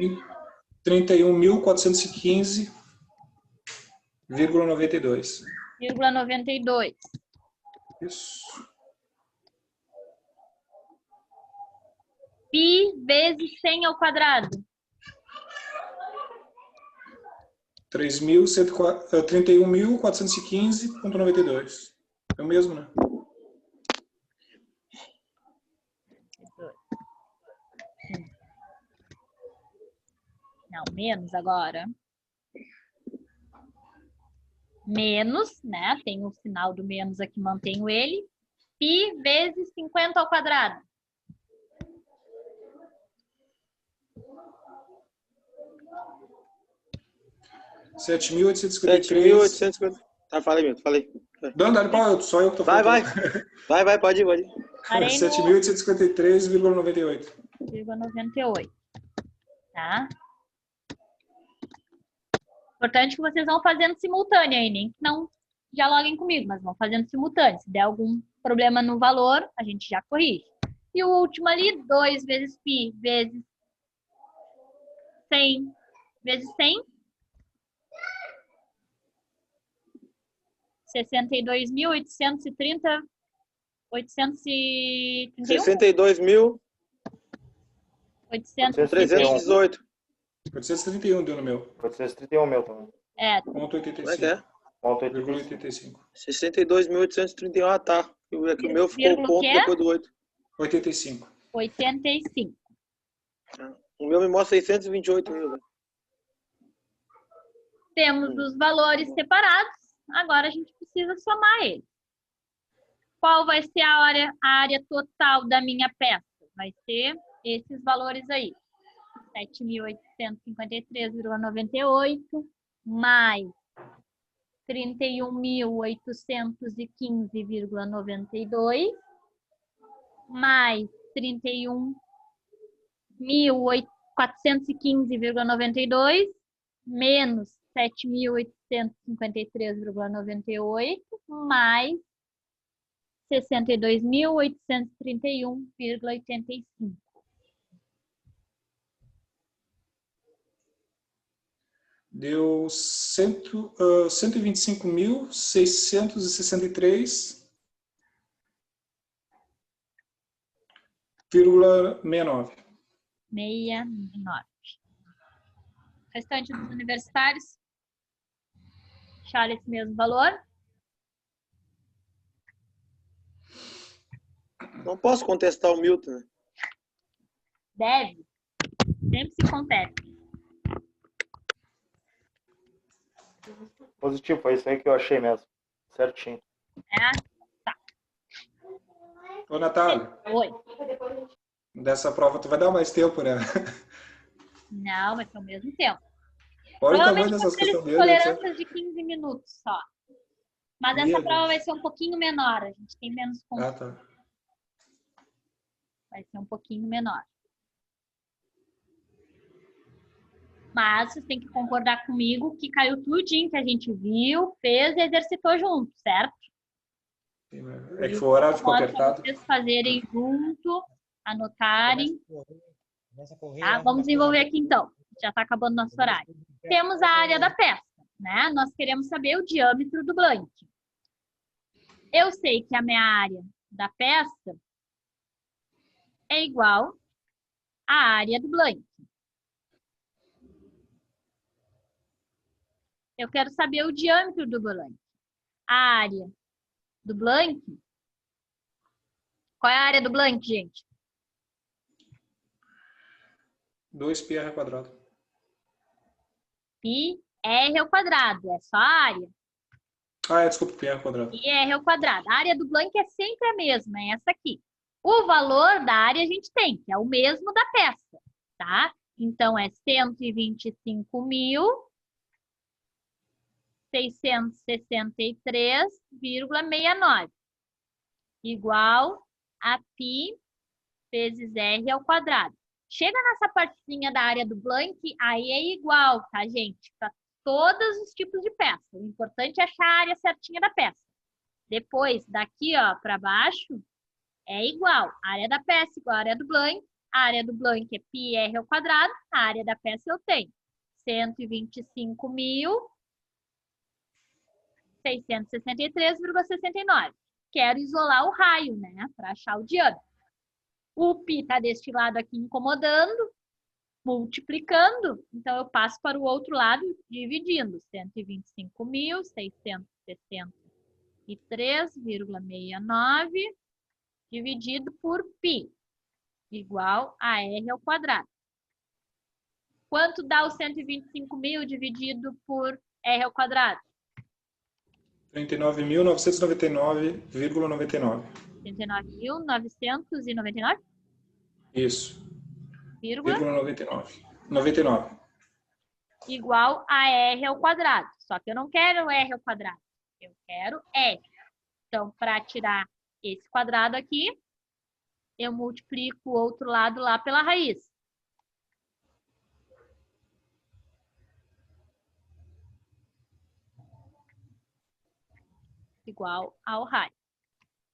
31.415,92. 0,92. Isso. Pi vezes 100 ao quadrado. 31.415,92. É o mesmo, né? Não, menos agora. Menos, né? Tem o sinal do menos aqui, mantenho ele. Pi vezes 50 ao quadrado. 7.853. Tá, falei, meu, falei. Dá-lhe pau, só eu que tô Vai, falando. vai, pode ir, pode ir. Parei no 7.853,98. 0,98. Tá? Importante que vocês vão fazendo simultâneo aí, nem que não dialoguem comigo, mas vão fazendo simultâneo. Se der algum problema no valor, a gente já corrige. E o último ali, 2 vezes pi vezes 100 vezes 100. 62.830, 831? 62.318. 831 deu no meu. 831 meu também. É, Como é que 1,85. é? 1,85. 62.831. Ah, tá. É que o meu ficou Vírgula ponto quê? depois do 8. 85. 85. O meu me mostra 628 mil. Né? Temos os valores separados. Agora a gente precisa somar eles. Qual vai ser a área total da minha peça? Vai ser esses valores aí. 7.853,98 mais 31.815,92 mais 31.415,92 menos 7.853,98 mais 62.831,85. Deu 125.663,69. 69. Restante dos universitários, acharam esse mesmo valor? Não posso contestar o Milton, né? Deve. Sempre se contesta. Positivo, foi isso aí que eu achei mesmo. Certinho. É? Tá. Ô, Natália, Oi. dessa prova tu vai dar mais tempo, né? Não, vai ser ao mesmo tempo. Olha o tamanho Provavelmente dessas aqueles questões dele. etc. tolerâncias de 15 minutos só. Mas essa Meu prova Deus. vai ser um pouquinho menor. A gente tem menos conta. Ah, tá. Vai ser um pouquinho menor. Mas vocês têm que concordar comigo que caiu tudinho que a gente viu, fez e exercitou junto, certo? É que foi o horário ficou Pode apertado. vocês fazerem junto, anotarem. Tá? Vamos desenvolver aqui então. Já está acabando nosso horário. Temos a área da peça, né? Nós queremos saber o diâmetro do blank. Eu sei que a minha área da peça é igual à área do blank. Eu quero saber o diâmetro do blank. A área do blank. Qual é a área do blank, gente? 2πr ao quadrado. Pi r ao quadrado. É só a área. Ah, desculpa, πr ao quadrado. Pi r ao quadrado. A área do blank é sempre a mesma. É essa aqui. O valor da área a gente tem, que é o mesmo da peça, tá? Então, é 125.663,69 igual a π vezes r ao quadrado. Chega nessa partezinha da área do blank, aí é igual, tá, gente? Para todos os tipos de peça. O importante é achar a área certinha da peça. Depois, daqui ó, para baixo, é igual. A área da peça igual a área do blank. A área do blank é πr ao quadrado. A área da peça eu tenho 125.663,69. Quero isolar o raio, né? Para achar o diâmetro. O π está deste lado aqui incomodando, multiplicando. Então, eu passo para o outro lado dividindo. 125.663,69 dividido por π, igual a r ao quadrado. Quanto dá o 125.000 dividido por r ao quadrado? 39.999,99. 39.999? Isso. Vírgula 99. Igual a r ao quadrado. Só que eu não quero r ao quadrado. Eu quero r. Então, para tirar esse quadrado aqui, eu multiplico o outro lado lá pela raiz. Igual ao raio.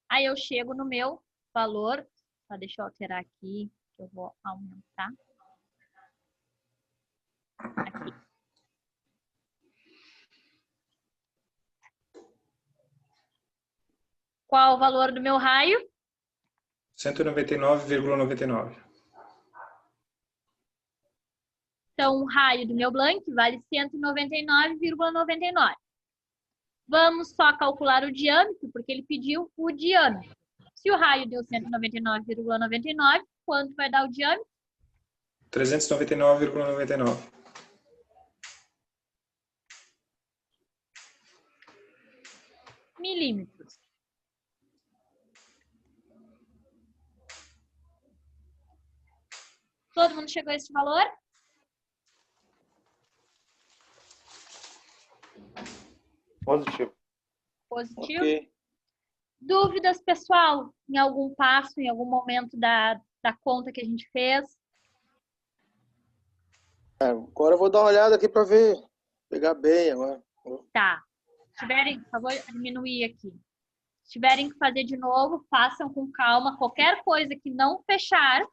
Aí eu chego no meu valor. Só deixa eu alterar aqui, que eu vou aumentar. Aqui. Qual o valor do meu raio? 199,99. Então, o raio do meu blank vale 199,99. Vamos só calcular o diâmetro, porque ele pediu o diâmetro. Se o raio deu 199,99, quanto vai dar o diâmetro? 399,99. Milímetros. Todo mundo chegou a esse valor? Positivo. Positivo. Ok. Dúvidas, pessoal, em algum passo, em algum momento da conta que a gente fez? Agora eu vou dar uma olhada aqui para ver. Pegar bem agora. Tá. Se tiverem, por favor, diminuir aqui. Se tiverem que fazer de novo, façam com calma. Qualquer coisa que não fechar,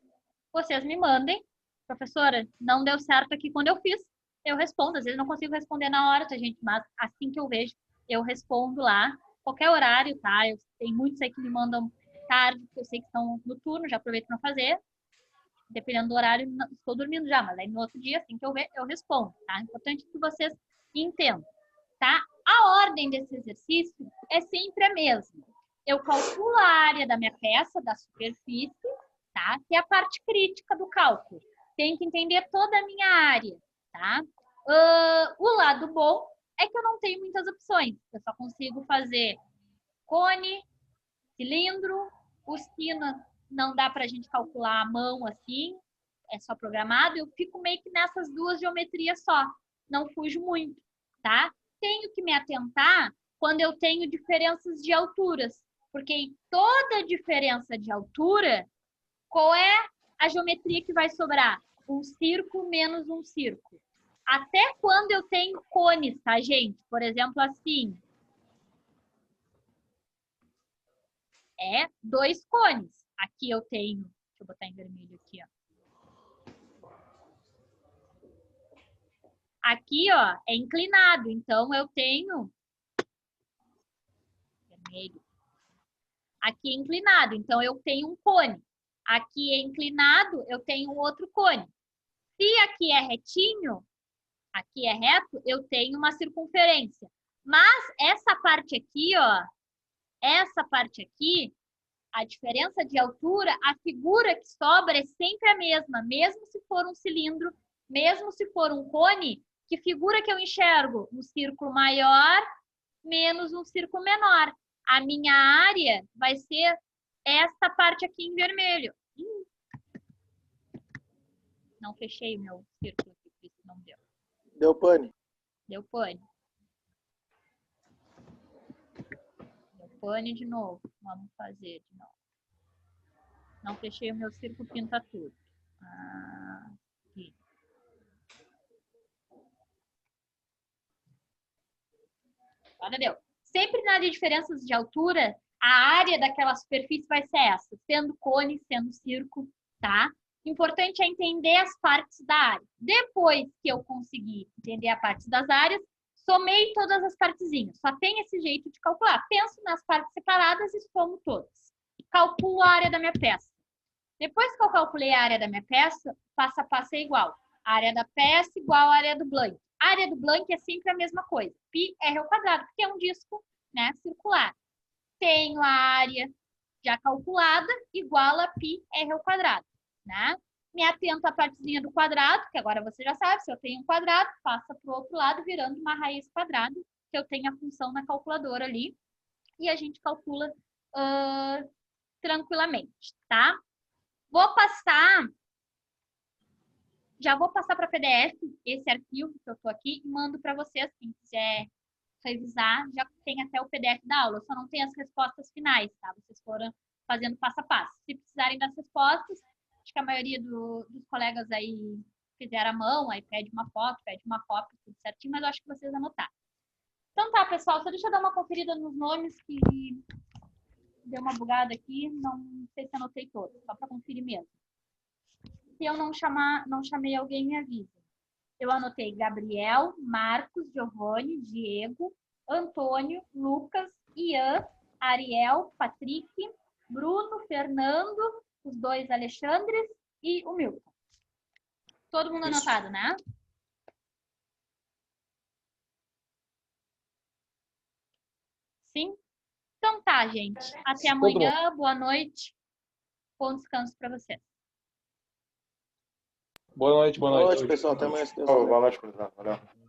vocês me mandem. Professora, não deu certo aqui quando eu fiz. Eu respondo. Às vezes não consigo responder na hora, tá, gente? Mas assim que eu vejo, eu respondo lá. Qualquer horário, tá? Tem muitos aí que me mandam tarde, porque eu sei que estão no turno, já aproveito para fazer. Dependendo do horário, estou dormindo já, mas aí no outro dia, assim que eu ver, eu respondo, tá? Importante que vocês entendam, tá? A ordem desse exercício é sempre a mesma. Eu calculo a área da minha peça, da superfície, tá? Que é a parte crítica do cálculo. Tem que entender toda a minha área, tá? O lado bom é que eu não tenho muitas opções. Eu só consigo fazer cone, cilindro, usina não dá pra gente calcular à mão assim, é só programado. Eu fico meio que nessas duas geometrias só, não fujo muito, tá? Tenho que me atentar quando eu tenho diferenças de alturas, porque em toda diferença de altura, qual é a geometria que vai sobrar? Um círculo menos um círculo. Até quando eu tenho cones, tá, gente? Por exemplo, assim. É 2 cones. Aqui eu tenho... Deixa eu botar em vermelho aqui, ó. Aqui, ó, é inclinado. Então, eu tenho... Vermelho. Aqui é inclinado. Então, eu tenho um cone. Aqui é inclinado, eu tenho um outro cone. Se aqui é retinho... Aqui é reto, eu tenho uma circunferência. Mas essa parte aqui, ó, essa parte aqui, a diferença de altura, a figura que sobra é sempre a mesma, mesmo se for um cilindro, mesmo se for um cone, que figura que eu enxergo? Um círculo maior menos um círculo menor. A minha área vai ser esta parte aqui em vermelho. Não fechei o meu círculo aqui, por isso não deu. Deu pane. Deu pane. Deu pane de novo. Vamos fazer de novo. Não fechei o meu círculo, pinta tudo. Aqui. Agora deu. Sempre na área de diferenças de altura, a área daquela superfície vai ser essa, sendo cone, sendo círculo, tá? Importante é entender as partes da área. Depois que eu conseguir entender a parte das áreas, somei todas as partezinhas. Só tem esse jeito de calcular. Penso nas partes separadas e somo todas. Calculo a área da minha peça. Depois que eu calculei a área da minha peça, passo a passo é igual. A área da peça igual à área do blank. A área do blank é sempre a mesma coisa. πr ao quadrado, porque é um disco, né, circular. Tenho a área já calculada igual a πr ao quadrado. Né? Me atento à partezinha do quadrado, que agora você já sabe, se eu tenho um quadrado, passa para o outro lado virando uma raiz quadrada, que eu tenho a função na calculadora ali, e a gente calcula tranquilamente, tá? Já vou passar para PDF esse arquivo que eu estou aqui e mando para vocês, quem quiser revisar, já tem até o PDF da aula, eu só não tenho as respostas finais, tá? Vocês foram fazendo passo a passo. Se precisarem das respostas, acho que a maioria dos colegas aí fizeram a mão, aí pede uma foto, tudo certinho, mas eu acho que vocês anotaram. Então tá, pessoal, só deixa eu dar uma conferida nos nomes que deu uma bugada aqui, não sei se anotei todos, só para conferir mesmo. Se eu não chamei alguém, me avisa. Eu anotei Gabriel, Marcos, Giovanni, Diego, Antônio, Lucas, Ian, Ariel, Patrick, Bruno, Fernando, os dois Alexandres e o Milton. Todo mundo Isso. anotado, né? Sim? Então tá, gente. Até amanhã. Boa noite. Bom descanso para vocês. Boa noite, boa Boa noite. noite, pessoal. Até amanhã, se Deus Ô, quiser. boa noite, Cruzado. Valeu.